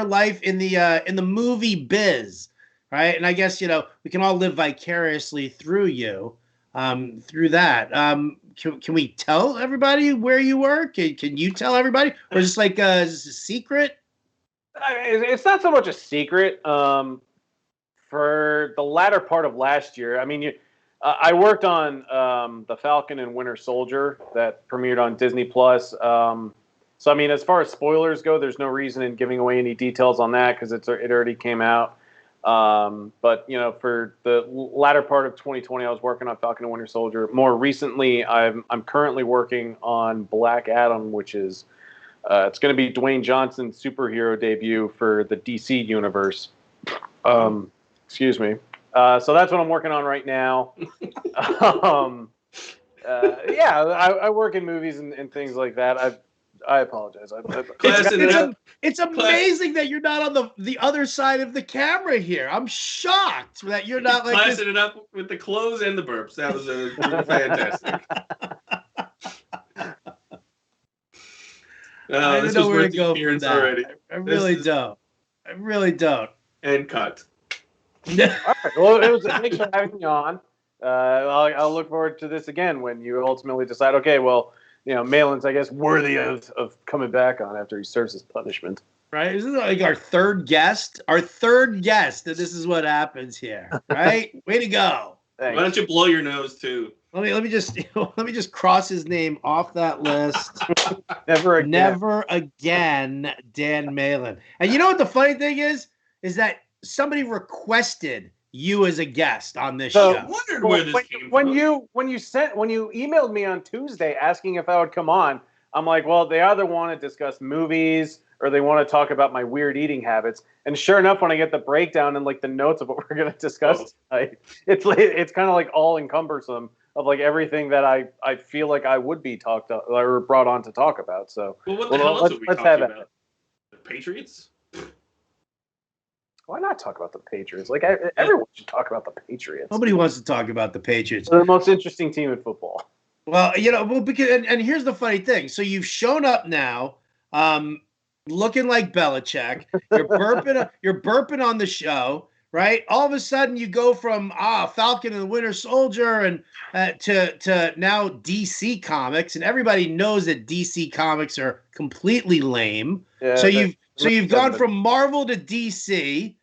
life in the movie biz. right? And I guess, we can all live vicariously through you, through that. Can we tell everybody where you work? Can you tell everybody? Or is this like is this a secret? It's not so much a secret. For the latter part of last year, I mean, I worked on the Falcon and Winter Soldier that premiered on Disney Plus. So, I mean, as far as spoilers go, there's no reason in giving away any details on that because it already came out. But, for the latter part of 2020, I was working on Falcon and Winter Soldier. More recently, I'm currently working on Black Adam, which is it's going to be Dwayne Johnson's superhero debut for the DC universe. Excuse me. So that's what I'm working on right now. I work in movies and things like that. I apologize. It's amazing that you're not on the other side of the camera here. I'm shocked that you're not like classing it up with the clothes and the burps. That was fantastic. I don't know where to go from that. Already. I really don't. And cut. All right. Well, thanks for having me on. I'll look forward to this again when you ultimately decide, okay, well, Malin's, I guess, worthy of coming back on after he serves his punishment. Right? Isn't it like our third guest? Our third guest, and this is what happens here, right? Way to go. Thanks. Why don't you blow your nose, too? Let me just cross his name off that list. Never again, Dan Malin. And you know what the funny thing is that somebody requested you as a guest on this show. I wondered where this came from. When you emailed me on Tuesday asking if I would come on, I'm like, well, they either want to discuss movies or they want to talk about my weird eating habits. And sure enough, when I get the breakdown and like the notes of what we're going to discuss tonight, it's kind of like all encompassing of like everything that I feel like I would be talked or brought on to talk about. So what the hell else are we talking about? The Patriots? Why not talk about the Patriots? Like everyone should talk about the Patriots. Nobody wants to talk about the Patriots. They're the most interesting team in football. Well, because and here's the funny thing. So you've shown up now, looking like Belichick. You're burping on the show, right? All of a sudden you go from Falcon and the Winter Soldier and to now DC Comics, and everybody knows that DC Comics are completely lame. Yeah, so you've gone from Marvel to DC,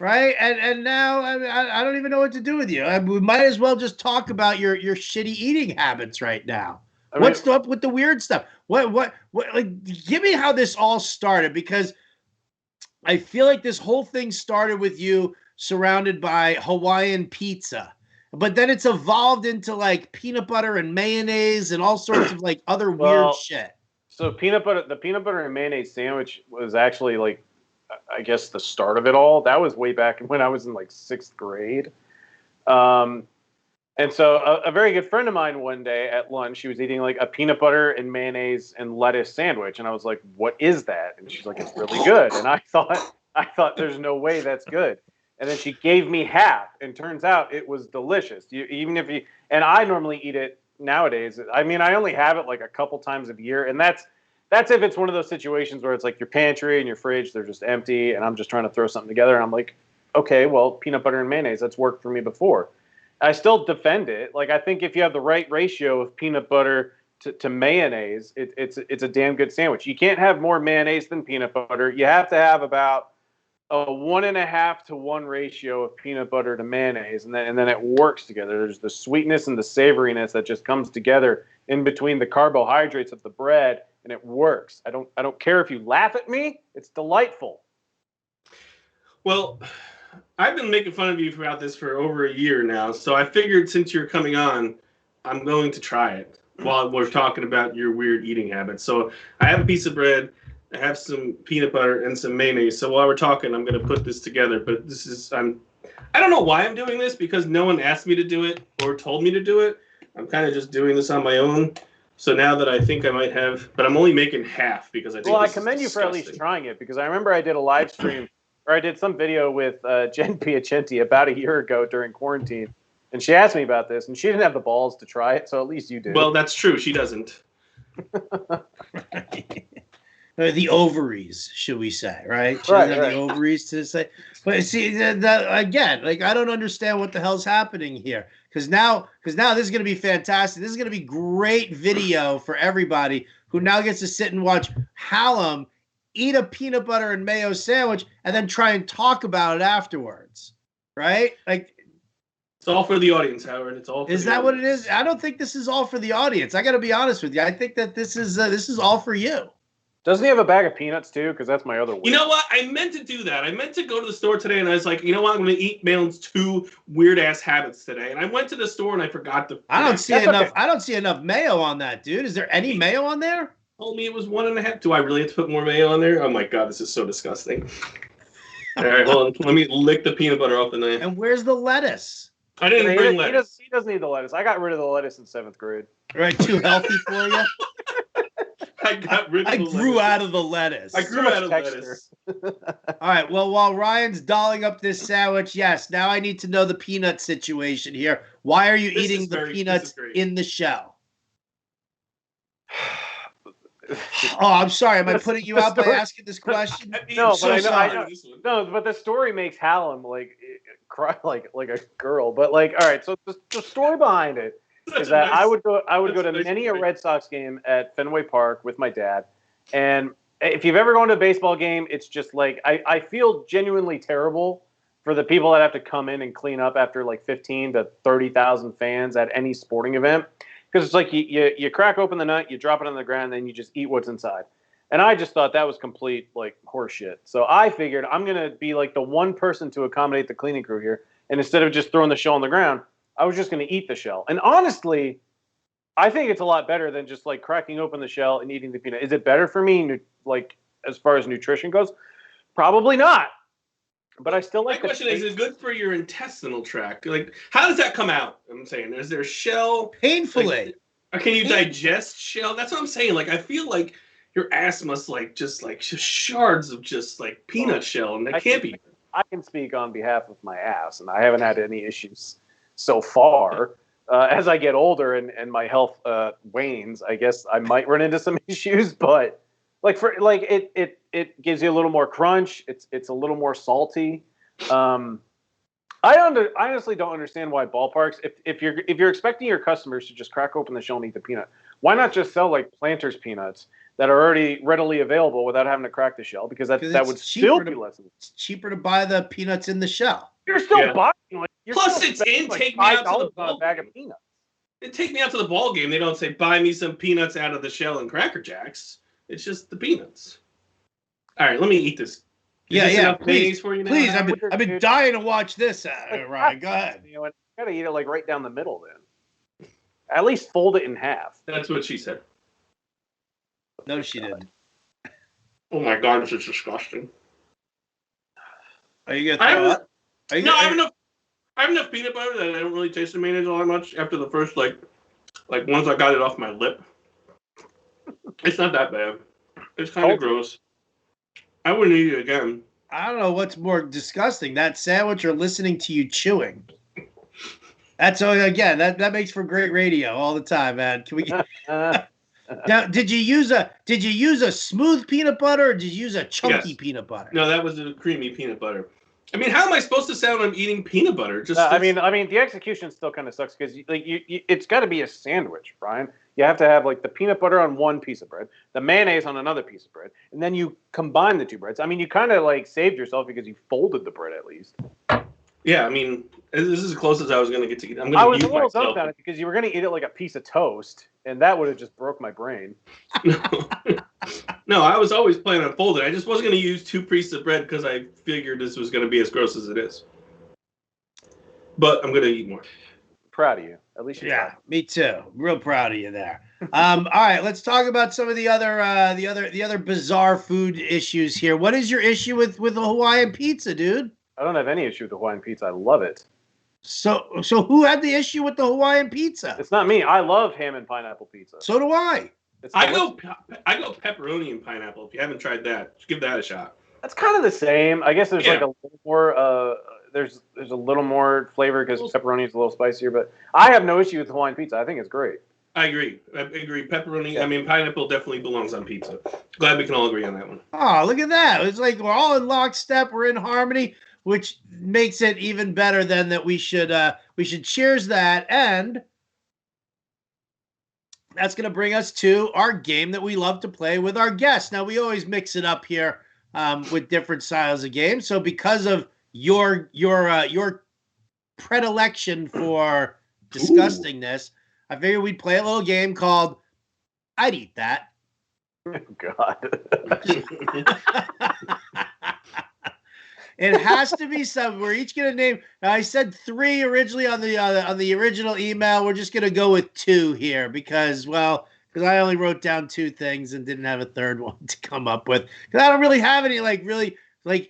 right? And now I don't even know what to do with you. We might as well just talk about your shitty eating habits right now. What's up with the weird stuff? What like give me how this all started, because I feel like this whole thing started with you surrounded by Hawaiian pizza. But then it's evolved into like peanut butter and mayonnaise and all sorts of like other weird shit. So the peanut butter and mayonnaise sandwich was actually like, I guess, the start of it all. That was way back when I was in like 6th grade. And so a very good friend of mine one day at lunch, she was eating like a peanut butter and mayonnaise and lettuce sandwich. And I was like, what is that? And she's like, it's really good. And I thought there's no way that's good. And then she gave me half, and turns out it was delicious. And I normally eat it nowadays. I mean, I only have it like a couple times a year, and that's if it's one of those situations where it's like your pantry and your fridge, they're just empty, and I'm just trying to throw something together, and I'm like, okay, well, peanut butter and mayonnaise, that's worked for me before. I still defend it. Like, I think if you have the right ratio of peanut butter to mayonnaise, it's a damn good sandwich. You can't have more mayonnaise than peanut butter. You have to have about a 1.5 to 1 ratio of peanut butter to mayonnaise, and then it works together. There's the sweetness and the savoriness that just comes together in between the carbohydrates of the bread, and it works. I don't care if you laugh at me. It's delightful. Well, I've been making fun of you about this for over a year now, so I figured since you're coming on, I'm going to try it while we're talking about your weird eating habits. So I have a piece of bread. I have some peanut butter and some mayonnaise. So while we're talking, I'm going to put this together. But I don't know why I'm doing this, because no one asked me to do it or told me to do it. I'm kind of just doing this on my own. So now that I think I might have, but I'm only making half because I think. Well, I commend you for at least trying it, because I remember I did a live stream or I did some video with Jen Piacenti about a year ago during quarantine, and she asked me about this, and she didn't have the balls to try it. So at least you did. Well, that's true. She doesn't. the ovaries, should we say, right? She Right, doesn't have right. the ovaries to say. But see, again, like I don't understand what the hell's happening here. Because now this is going to be fantastic. This is going to be great video for everybody who now gets to sit and watch Hallam eat a peanut butter and mayo sandwich and then try and talk about it afterwards, right? Like, It's all for the audience, Howard. It's all. is that what it is? I don't think this is all for the audience. I got to be honest with you. I think that this is all for you. Doesn't he have a bag of peanuts too? Because that's my other. You know what? I meant to do that. I meant to go to the store today, and I was like, you know what? I'm going to eat Malin's 2 weird ass habits today. And I went to the store and I forgot to. I don't see enough. Okay. I don't see enough mayo on that, dude. Is there any mayo on there? Told me it was 1.5. Do I really have to put more mayo on there? Oh my god, this is so disgusting. All right, hold on. Let me lick the peanut butter off the knife. And where's the lettuce? I didn't bring lettuce. He doesn't need the lettuce. I got rid of the lettuce in 7th grade. Right, too healthy for you. I got rid of I grew out of the lettuce. I grew out of lettuce. All right. Well, while Ryan's dolling up this sandwich, yes, now I need to know the peanut situation here. Why are you eating the peanuts in the shell? Oh, I'm sorry. Am I putting you out by asking this question? No, but but the story makes Hallam cry like a girl. But all right. So the story behind it is that I would go to many a Red Sox game at Fenway Park with my dad, and if you've ever gone to a baseball game, it's just like I feel genuinely terrible for the people that have to come in and clean up after 15 to 30,000 fans at any sporting event. Because it's like you crack open the nut, you drop it on the ground, and then you just eat what's inside. And I just thought that was complete horseshit. So I figured I'm gonna be the one person to accommodate the cleaning crew here, and instead of just throwing the shell on the ground, I was just gonna eat the shell. And honestly, I think it's a lot better than just cracking open the shell and eating the peanut. Is it better for me, as far as nutrition goes? Probably not. But I still like. My question is it good for your intestinal tract? How does that come out? I'm saying, is there shell painfully? Or can you digest shell? That's what I'm saying. I feel like your ass must just shards of just peanut shell, and that can't be. I can speak on behalf of my ass, and I haven't had any issues so far. As I get older and my health wanes, I guess I might run into some issues, but. It gives you a little more crunch. It's a little more salty. I honestly don't understand why ballparks, if you're expecting your customers to just crack open the shell and eat the peanut, why not just sell Planters peanuts that are already readily available without having to crack the shell? Because that would still be less. It's cheaper to buy the peanuts in the shell. You're still buying. Plus, it's in. Take me out to the ball bag of peanuts. Take me out to the ball game. They don't say buy me some peanuts out of the shell and Cracker Jacks. It's just the peanuts. All right, let me eat this. Please, for you now? Please, I've been dying to watch this, Ryan. Go ahead. You gotta eat it right down the middle then. At least fold it in half. That's what she said. No, she didn't. Oh my god, this is disgusting. Are you gonna throw up? I have enough peanut butter that I don't really taste the mayonnaise all that much after the first once I got it off my lip. It's not that bad. It's kind of gross. I wouldn't eat it again. I don't know what's more disgusting, that sandwich or listening to you chewing. That makes for great radio all the time, man. Can we get Now, did you use a smooth peanut butter or did you use a chunky peanut butter? No, that was a creamy peanut butter. I mean, how am I supposed to sound when I'm eating peanut butter? I mean, the execution still kind of sucks because it's got to be a sandwich, Brian. You have to have the peanut butter on one piece of bread, the mayonnaise on another piece of bread, and then you combine the two breads. I mean, you kind of saved yourself because you folded the bread at least. Yeah, I mean, this is as close as I was going to get to eat. I was a little dumbfounded because you were going to eat it like a piece of toast, and that would have just broke my brain. No, I was always planning on folding. I just wasn't going to use 2 pieces of bread because I figured this was going to be as gross as it is. But I'm going to eat more. Proud of you. At least you tried. Me too. Real proud of you there. All right, let's talk about some of the other bizarre food issues here. What is your issue with the Hawaiian pizza, dude? I don't have any issue with the Hawaiian pizza. I love it. So who had the issue with the Hawaiian pizza? It's not me. I love ham and pineapple pizza. So do I. I go pepperoni and pineapple. If you haven't tried that, just give that a shot. That's kind of the same. I guess there's a little more. There's a little more flavor because pepperoni is a little spicier. But I have no issue with Hawaiian pizza. I think it's great. I agree. Pepperoni. I mean, pineapple definitely belongs on pizza. Glad we can all agree on that one. Oh, look at that. It's like we're all in lockstep. We're in harmony, which makes it even better than that we should cheers that. And that's going to bring us to our game that we love to play with our guests. Now, we always mix it up here with different styles of games. So because of your predilection for disgustingness, I figured we'd play a little game called I'd Eat That. Oh, God. It has to be something. We're each going to name. I said 3 originally on the original email. We're just going to go with 2 here because I only wrote down 2 things and didn't have a third one to come up with. Because I don't really have any really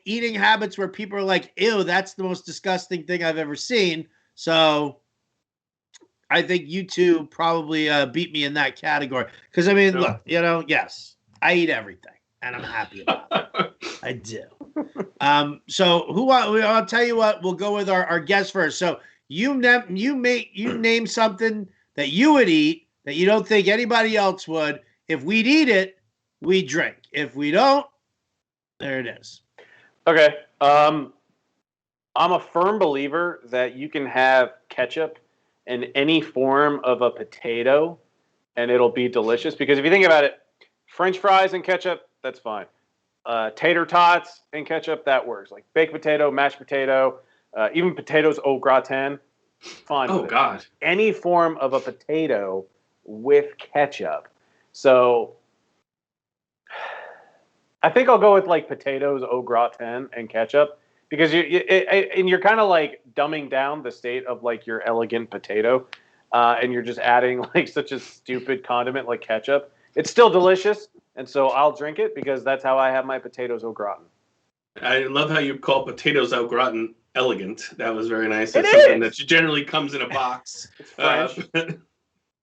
eating habits where people are like, ew, that's the most disgusting thing I've ever seen. So I think you 2 probably beat me in that category. Because, I mean, look, yes, I eat everything, and I'm happy about it. I do. So I'll tell you what, we'll go with our guest first. So you name something that you would eat that you don't think anybody else would. If we'd eat it, we drink. If we don't, there it is. Okay. I'm a firm believer that you can have ketchup in any form of a potato and it'll be delicious. Because if you think about it, French fries and ketchup, that's fine. Tater tots and ketchup, that works. Like baked potato, mashed potato, even potatoes au gratin, fine. Oh, God. Any form of a potato with ketchup. So I think I'll go with like potatoes au gratin and ketchup because you're kind of like dumbing down the state of like your elegant potato, and you're just adding like such a stupid condiment like ketchup. It's still delicious, and so I'll drink it because that's how I have my potatoes au gratin. I love how you call potatoes au gratin elegant. That was very nice. It That's something is. that generally comes in a box. It's French.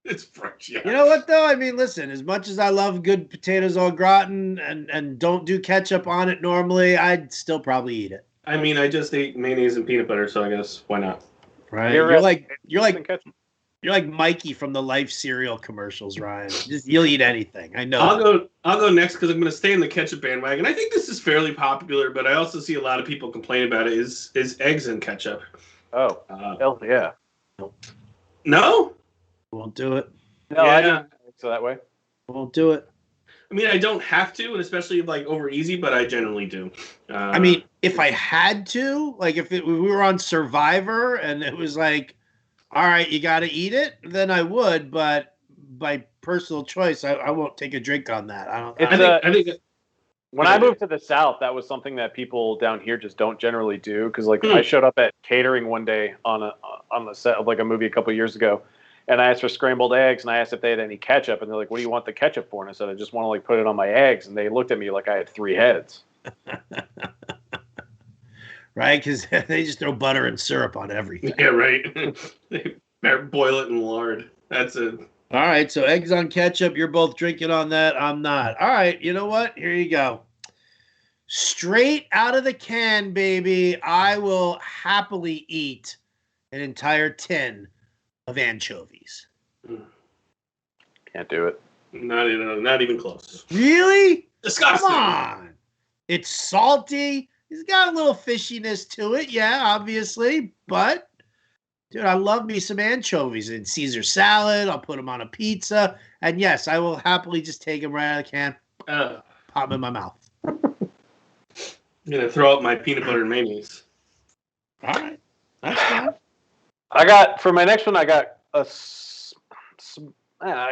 It's French, yeah. You know what, though? I mean, listen, as much as I love good potatoes au gratin and don't do ketchup on it normally, I'd still probably eat it. I mean, I just ate mayonnaise and peanut butter, so I guess why not? Right? You're like Mikey from the Life cereal commercials, Ryan. You'll eat anything. I know. I'll go next because I'm going to stay in the ketchup bandwagon. I think this is fairly popular, but I also see a lot of people complain about it. Is eggs in ketchup? Oh, hell yeah. No. Won't do it. No, yeah. I didn't think so that way. Won't do it. I mean, I don't have to, and especially like over easy, but I generally do. I mean, if I had to, like if we were on Survivor and it was like, all right, you got to eat it, then I would. But by personal choice, I won't take a drink on that. I think when I moved to the South, that was something that people down here just don't generally do. Because like I showed up at catering one day on the set of like a movie a couple of years ago, and I asked for scrambled eggs, and I asked if they had any ketchup, and they're like, "What do you want the ketchup for?" And I said, "I just want to like put it on my eggs." And they looked at me like I had 3 heads. Right, because they just throw butter and syrup on everything. Yeah, right. They boil it in lard. That's it. All right, so eggs on ketchup. You're both drinking on that. I'm not. All right, you know what? Here you go. Straight out of the can, baby. I will happily eat an entire tin of anchovies. Can't do it. Not even close. Really? Disgusting. Come on. It's salty. It's got a little fishiness to it, yeah, obviously. But, dude, I love me some anchovies in Caesar salad. I'll put them on a pizza. And, yes, I will happily just take them right out of the can, pop them in my mouth. I'm going to throw up my peanut butter and mayonnaise. All right. That's fine. For my next one, I got I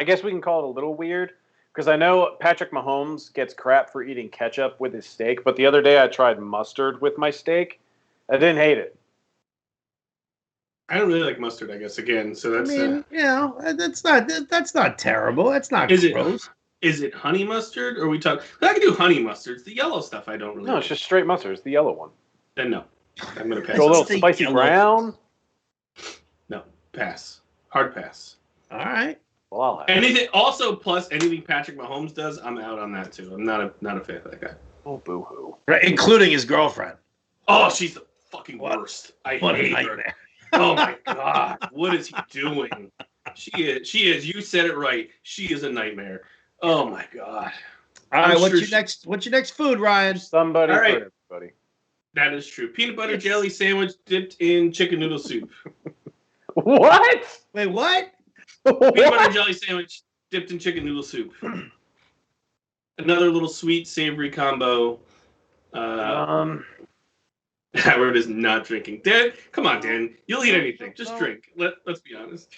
guess we can call it a little weird. Because I know Patrick Mahomes gets crap for eating ketchup with his steak, but the other day I tried mustard with my steak. I didn't hate it. I don't really like mustard, I guess, again. So that's. That's not terrible. That's not gross. Is it honey mustard, or we talk? I can do honey mustard. It's the yellow stuff I don't really. No, it's just straight mustard. It's the yellow one. Then no, I'm gonna pass. Go a little spicy brown. No, pass. Hard pass. All right. Well, I'll have anything. Also, plus anything Patrick Mahomes does, I'm out on that too. I'm not a fan of that guy. Oh, boo-hoo. Right, including his girlfriend. Oh, she's the fucking worst. I hate her. Nightmare. Oh my god, what is he doing? She is. You said it right. She is a nightmare. Oh my god. All right, what's your next food, Ryan? Somebody All right. for everybody. That is true. Peanut butter jelly sandwich dipped in chicken noodle soup. What? Wait, what? Peanut butter jelly sandwich dipped in chicken noodle soup. Another little sweet savory combo. Howard is not drinking. Dan, come on, Dan. You'll eat anything. Just drink. Let's be honest.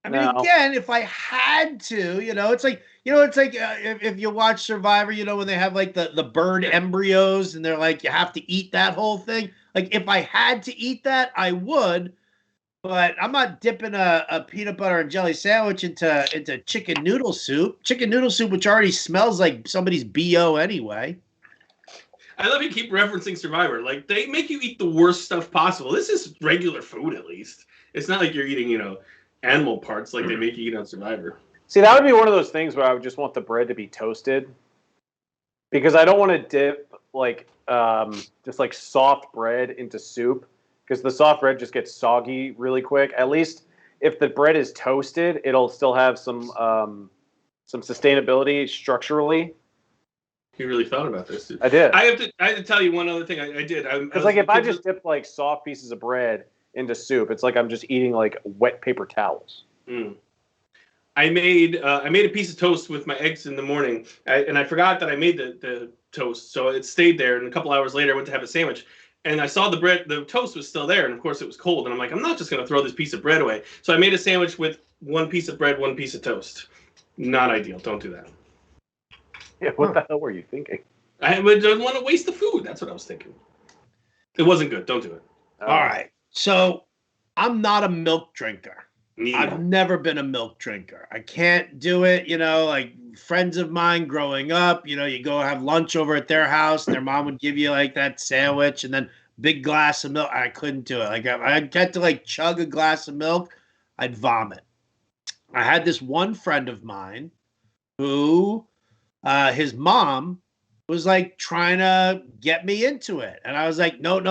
I mean, again, if I had to, it's like if you watch Survivor, when they have like the bird embryos and they're like, you have to eat that whole thing. Like, if I had to eat that, I would, but I'm not dipping a peanut butter and jelly sandwich into chicken noodle soup. Chicken noodle soup, which already smells like somebody's BO anyway. I love you keep referencing Survivor. Like, they make you eat the worst stuff possible. This is regular food, at least. It's not like you're eating, animal parts like they make you eat on Survivor. See, that would be one of those things where I would just want the bread to be toasted, because I don't want to dip just like soft bread into soup, because the soft bread just gets soggy really quick. At least if the bread is toasted, it'll still have some sustainability structurally. You really thought about this, dude. I did. I have to tell you one other thing I did. Because if I just dip like soft pieces of bread into soup, it's like I'm just eating like wet paper towels. I made a piece of toast with my eggs in the morning, and I forgot that I made the toast, so it stayed there. And a couple hours later, I went to have a sandwich, and I saw the toast was still there, and of course it was cold. And I'm like, I'm not just gonna throw this piece of bread away. So I made a sandwich with one piece of bread, one piece of toast. Not ideal. Don't do that. Yeah, what the hell were you thinking? I don't want to waste the food. That's what I was thinking. It wasn't good. Don't do it. All right. So I'm not a milk drinker. Neither. I've never been a milk drinker. I can't do it. Like friends of mine growing up, you go have lunch over at their house and their mom would give you like that sandwich and then big glass of milk. I couldn't do it. Like I'd get to like chug a glass of milk, I'd vomit. I had this one friend of mine who his mom was like trying to get me into it. And I was like, nope.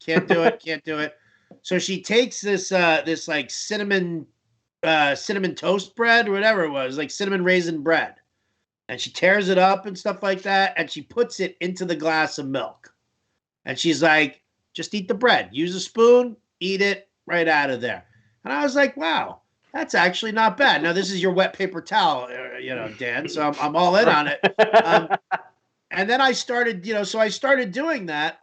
Can't do it. So she takes this like cinnamon toast bread or whatever it was, like cinnamon raisin bread. And she tears it up and stuff like that. And she puts it into the glass of milk. And she's like, just eat the bread. Use a spoon, eat it right out of there. And I was like, wow, that's actually not bad. Now, this is your wet paper towel, Dan. So I'm all in on it. And then I started, so I started doing that.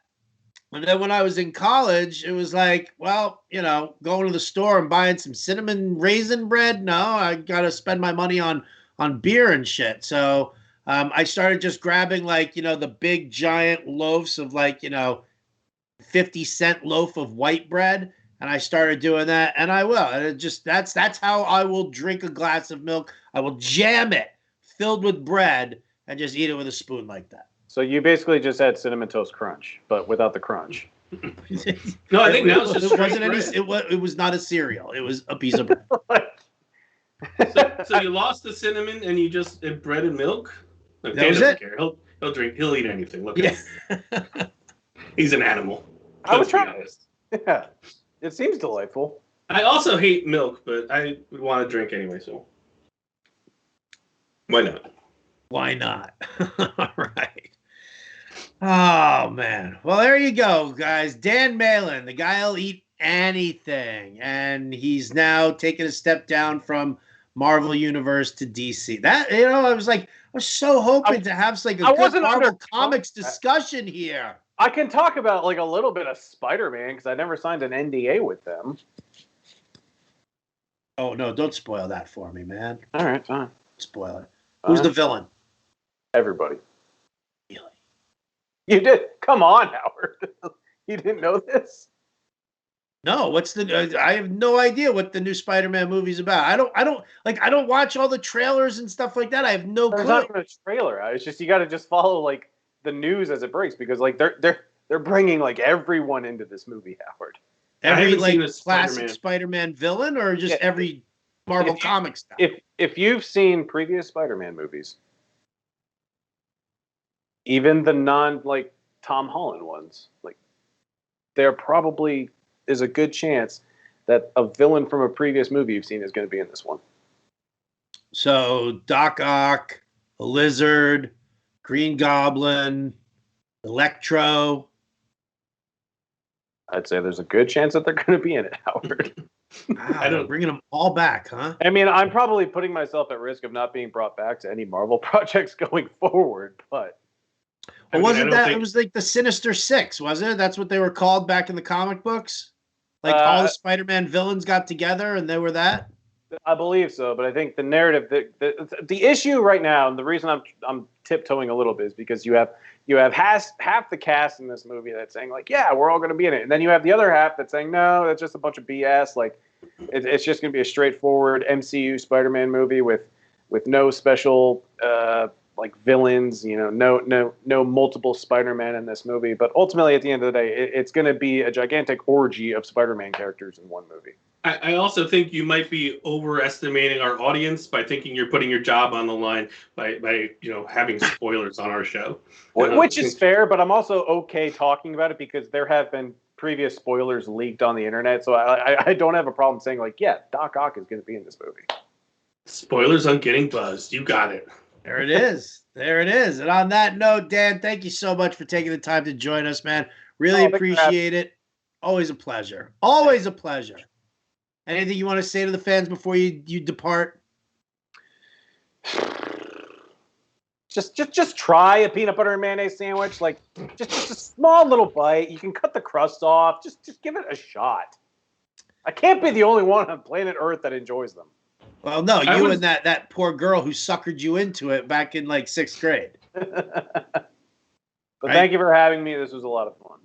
And then when I was in college, it was like, well, going to the store and buying some cinnamon raisin bread. No, I got to spend my money on beer and shit. So I started just grabbing like, the big giant loaves of like, 50-cent loaf of white bread. And I started doing that, and I will. And it just that's how I will drink a glass of milk. I will jam it filled with bread and just eat it with a spoon like that. So you basically just had Cinnamon Toast Crunch, but without the crunch. No, I think now it's just it wasn't any. It was not a cereal. It was a piece of bread. So you lost the cinnamon and you just bread and milk. Look, That Dan was doesn't it? care. He'll drink. He'll eat anything. Look, Yeah. He's an animal. I was Let's be trying. honest. Yeah, it seems delightful. I also hate milk, but I would want to drink anyway. So why not? Why not? All right. Oh, man. Well, there you go, guys. Dan Malin, the guy will eat anything. And he's now taken a step down from Marvel Universe to DC. That, I was so hoping to have like a good Marvel Comics discussion here. I can talk about like a little bit of Spider-Man because I never signed an NDA with them. Oh, no, don't spoil that for me, man. All right, fine. Spoil it. Who's the villain? Everybody. Really? You did? Come on, Howard. You didn't know this? No, I have no idea what the new Spider-Man movie's about. I don't watch all the trailers and stuff like that. I have no clue. There's not even a trailer. It's just you got to just follow like the news as it breaks because like they're bringing like everyone into this movie, Howard. Every like classic Spider-Man villain, or just every Marvel Comics stuff? If you've seen previous Spider-Man movies, even the non like Tom Holland ones, like there probably is a good chance that a villain from a previous movie you've seen is going to be in this one. So Doc Ock, the Lizard, Green Goblin, Electro. I'd say there's a good chance that they're going to be in it, Howard. Wow, I don't bringing them all back, huh? I mean, I'm probably putting myself at risk of not being brought back to any Marvel projects going forward, but. Well, wasn't that, it was like the Sinister Six, wasn't it? That's what they were called back in the comic books? Like all the Spider-Man villains got together and they were that? I believe so, but I think the narrative, the issue right now, and the reason I'm tiptoeing a little bit is because you have half the cast in this movie that's saying like, yeah, we're all going to be in it, and then you have the other half that's saying no, that's just a bunch of BS. Like, it's just going to be a straightforward MCU Spider-Man movie with no special like villains, no multiple Spider-Man in this movie. But ultimately, at the end of the day, it's going to be a gigantic orgy of Spider-Man characters in one movie. I also think you might be overestimating our audience by thinking you're putting your job on the line by having spoilers on our show. Which is fair, but I'm also okay talking about it because there have been previous spoilers leaked on the internet, so I don't have a problem saying like, yeah, Doc Ock is going to be in this movie. Spoilers on Getting Buzzed. You got it. There it is. There it is. And on that note, Dan, thank you so much for taking the time to join us, man. Really appreciate it. Always a pleasure. Always a pleasure. Anything you want to say to the fans before you depart? Just try a peanut butter and mayonnaise sandwich. Like just a small little bite. You can cut the crust off. Just give it a shot. I can't be the only one on planet Earth that enjoys them. Well, no, you and that poor girl who suckered you into it back in like 6th grade. But thank you for having me. This was a lot of fun.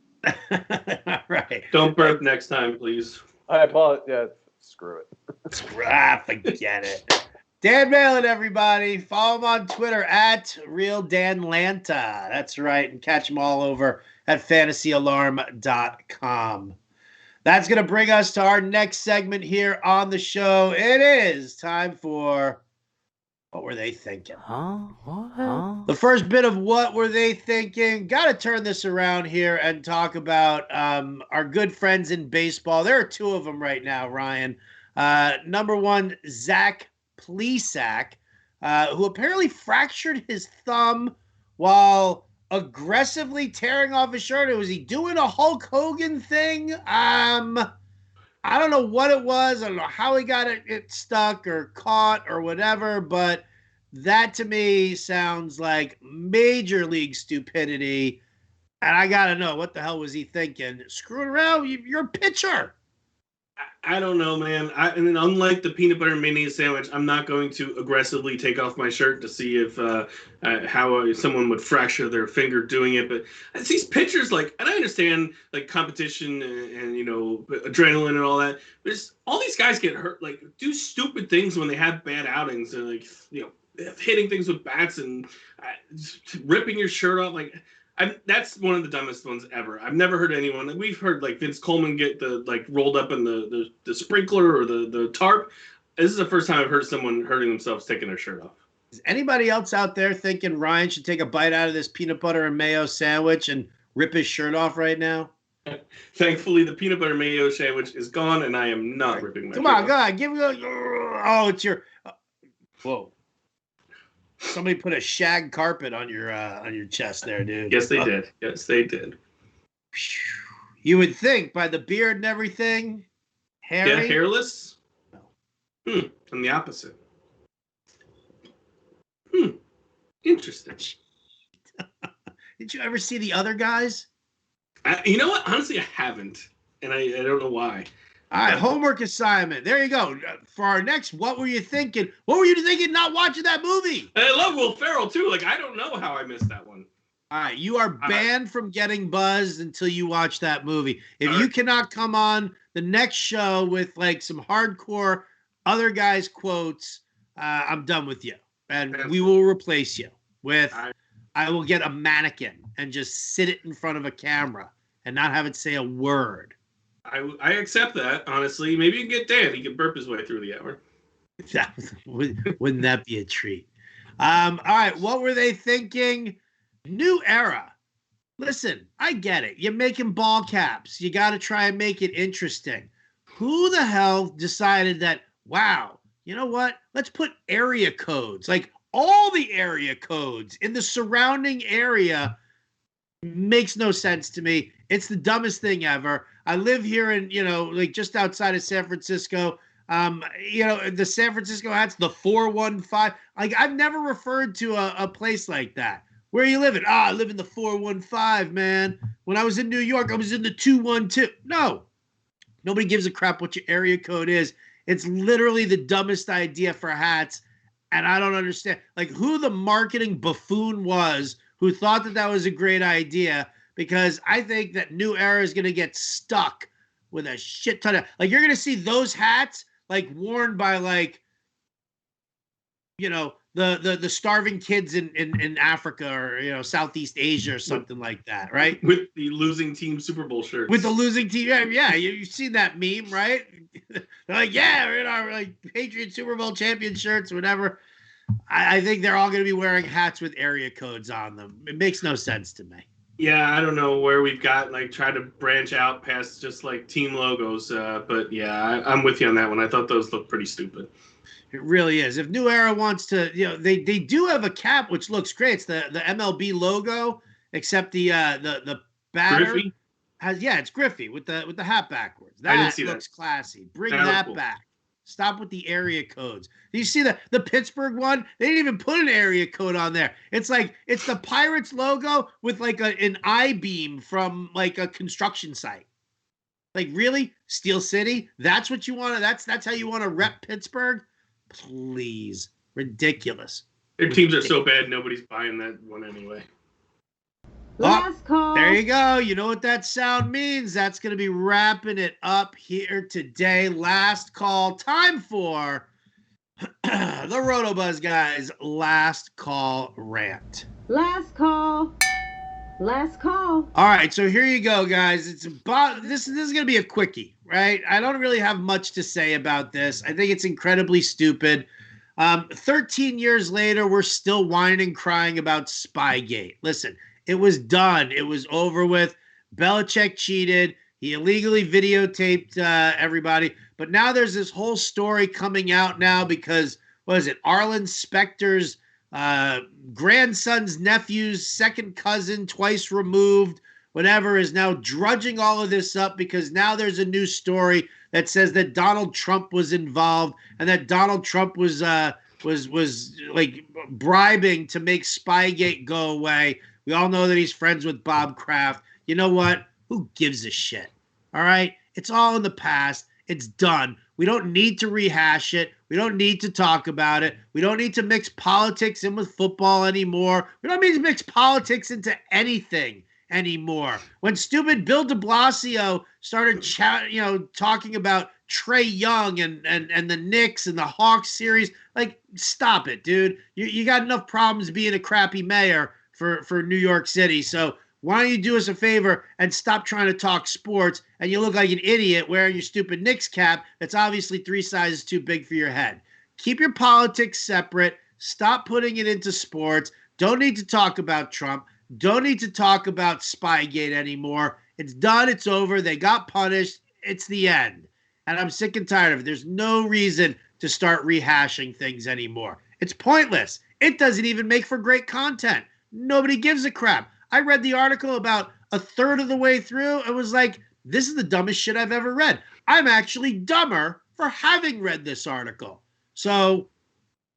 All right. Don't burp next time, please. I apologize. Yeah, screw it. Forget it. Dan Malin, everybody. Follow him on Twitter at RealDanLanta. That's right. And catch him all over at fantasyalarm.com. That's going to bring us to our next segment here on the show. It is time for What Were They Thinking? What? The first bit of What Were They Thinking? Got to turn this around here and talk about our good friends in baseball. There are two of them right now, Ryan. Number one, Zach Plesac, who apparently fractured his thumb while aggressively tearing off his shirt. Was he doing a Hulk Hogan thing? I don't know what it was. I don't know how he got it stuck or caught or whatever, but that to me sounds like major league stupidity. And I got to know, what the hell was he thinking? Screwing around? You're a pitcher. I don't know, man. And unlike the peanut butter and mayonnaise sandwich, I'm not going to aggressively take off my shirt to see if how someone would fracture their finger doing it. But it's these pitchers, like, and I understand like competition and adrenaline and all that. But all these guys get hurt, like do stupid things when they have bad outings and like hitting things with bats and ripping your shirt off, like. That's one of the dumbest ones ever. I've never heard anyone. We've heard like Vince Coleman get rolled up in the sprinkler or the tarp. This is the first time I've heard someone hurting themselves taking their shirt off. Is anybody else out there thinking Ryan should take a bite out of this peanut butter and mayo sandwich and rip his shirt off right now? Thankfully, the peanut butter mayo sandwich is gone, and I am not ripping my shirt off. Come on, go on, give me it's your. Whoa. Somebody put a shag carpet on your chest there, dude. Yes, they did. Yes, they did. You would think by the beard and everything, hairy. Yeah, hairless? No. I'm the opposite. Interesting. Did you ever see the other guys? You know what? Honestly, I haven't. And I don't know why. All right, homework assignment. There you go. For our next, what were you thinking? What were you thinking not watching that movie? And I love Will Ferrell, too. Like, I don't know how I missed that one. All right, you are banned from getting buzzed until you watch that movie. If you cannot come on the next show with, like, some hardcore other guys' quotes, I'm done with you. And we will replace you with, I will get a mannequin and just sit it in front of a camera and not have it say a word. I accept that, honestly. Maybe you can get Dan. He can burp his way through the hour. Wouldn't that be a treat? All right, what were they thinking? New era. Listen, I get it. You're making ball caps. You got to try and make it interesting. who the hell decided that, wow, you know what? Let's put area codes, like all the area codes in the surrounding area. Makes no sense to me. It's the dumbest thing ever. I live here in, like just outside of San Francisco. The San Francisco Hat's the 415. Like, I've never referred to a place like that. Where are you living? I live in the 415, man. When I was in New York, I was in the 212. No, nobody gives a crap what your area code is. It's literally the dumbest idea for hats. And I don't understand, like, who the marketing buffoon was who thought that was a great idea, because I think that New Era is going to get stuck with a shit ton of, like, you're going to see those hats, like, worn by, like, the starving kids in Africa or, Southeast Asia or something like that, right? With the losing team Super Bowl shirts. With the losing team, yeah, you've seen that meme, right? They're like, yeah, we're in our, like, Patriot Super Bowl champion shirts, whatever. I think they're all going to be wearing hats with area codes on them. It makes no sense to me. Yeah, I don't know where we've got, like, tried to branch out past just, like, team logos. But, yeah, I'm with you on that one. I thought those looked pretty stupid. It really is. If New Era wants to, they do have a cap, which looks great. It's the MLB logo, except the batter. Griffey? It's Griffey with the hat backwards. I didn't see looks that. classy. Bring That that cool. back. Stop with the area codes. Do you see the Pittsburgh one? They didn't even put an area code on there. It's like, it's the Pirates logo with like an I-beam from like a construction site. Like, really? Steel City? That's what you want to, that's how you want to rep Pittsburgh? Please. Ridiculous. Their teams are so bad, nobody's buying that one anyway. Last call. There you go. You know what that sound means. That's going to be wrapping it up here today. Last call. Time for the RotoBuzz guys' last call rant. Last call. Last call. All right, so here you go, guys. It's about this is going to be a quickie, right? I don't really have much to say about this. I think it's incredibly stupid. 13 years later, we're still whining and crying about Spygate. Listen, it was done. It was over with. Belichick cheated. He illegally videotaped everybody. But now there's this whole story coming out now because, what is it, Arlen Specter's grandson's nephew's second cousin, twice removed, whatever, is now drudging all of this up because now there's a new story that says that Donald Trump was involved and that Donald Trump was like bribing to make Spygate go away. We all know that he's friends with Bob Kraft. You know what? Who gives a shit? All right? It's all in the past. It's done. We don't need to rehash it. We don't need to talk about it. We don't need to mix politics in with football anymore. We don't need to mix politics into anything anymore. When stupid Bill de Blasio started talking about Trae Young and the Knicks and the Hawks series, like, stop it, dude. You got enough problems being a crappy mayor for New York City. So why don't you do us a favor and stop trying to talk sports, and you look like an idiot wearing your stupid Knicks cap that's obviously 3 sizes too big for your head. Keep your politics separate. Stop putting it into sports. Don't need to talk about Trump. Don't need to talk about Spygate anymore. It's done. It's over. They got punished. It's the end. And I'm sick and tired of it. There's no reason to start rehashing things anymore. It's pointless. It doesn't even make for great content. Nobody gives a crap. I read the article about a third of the way through and was like, this is the dumbest shit I've ever read. I'm actually dumber for having read this article. So,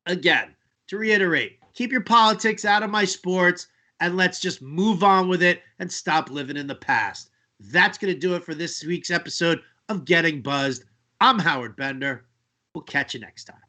again, to reiterate, keep your politics out of my sports and let's just move on with it and stop living in the past. That's going to do it for this week's episode of Getting Buzzed. I'm Howard Bender. We'll catch you next time.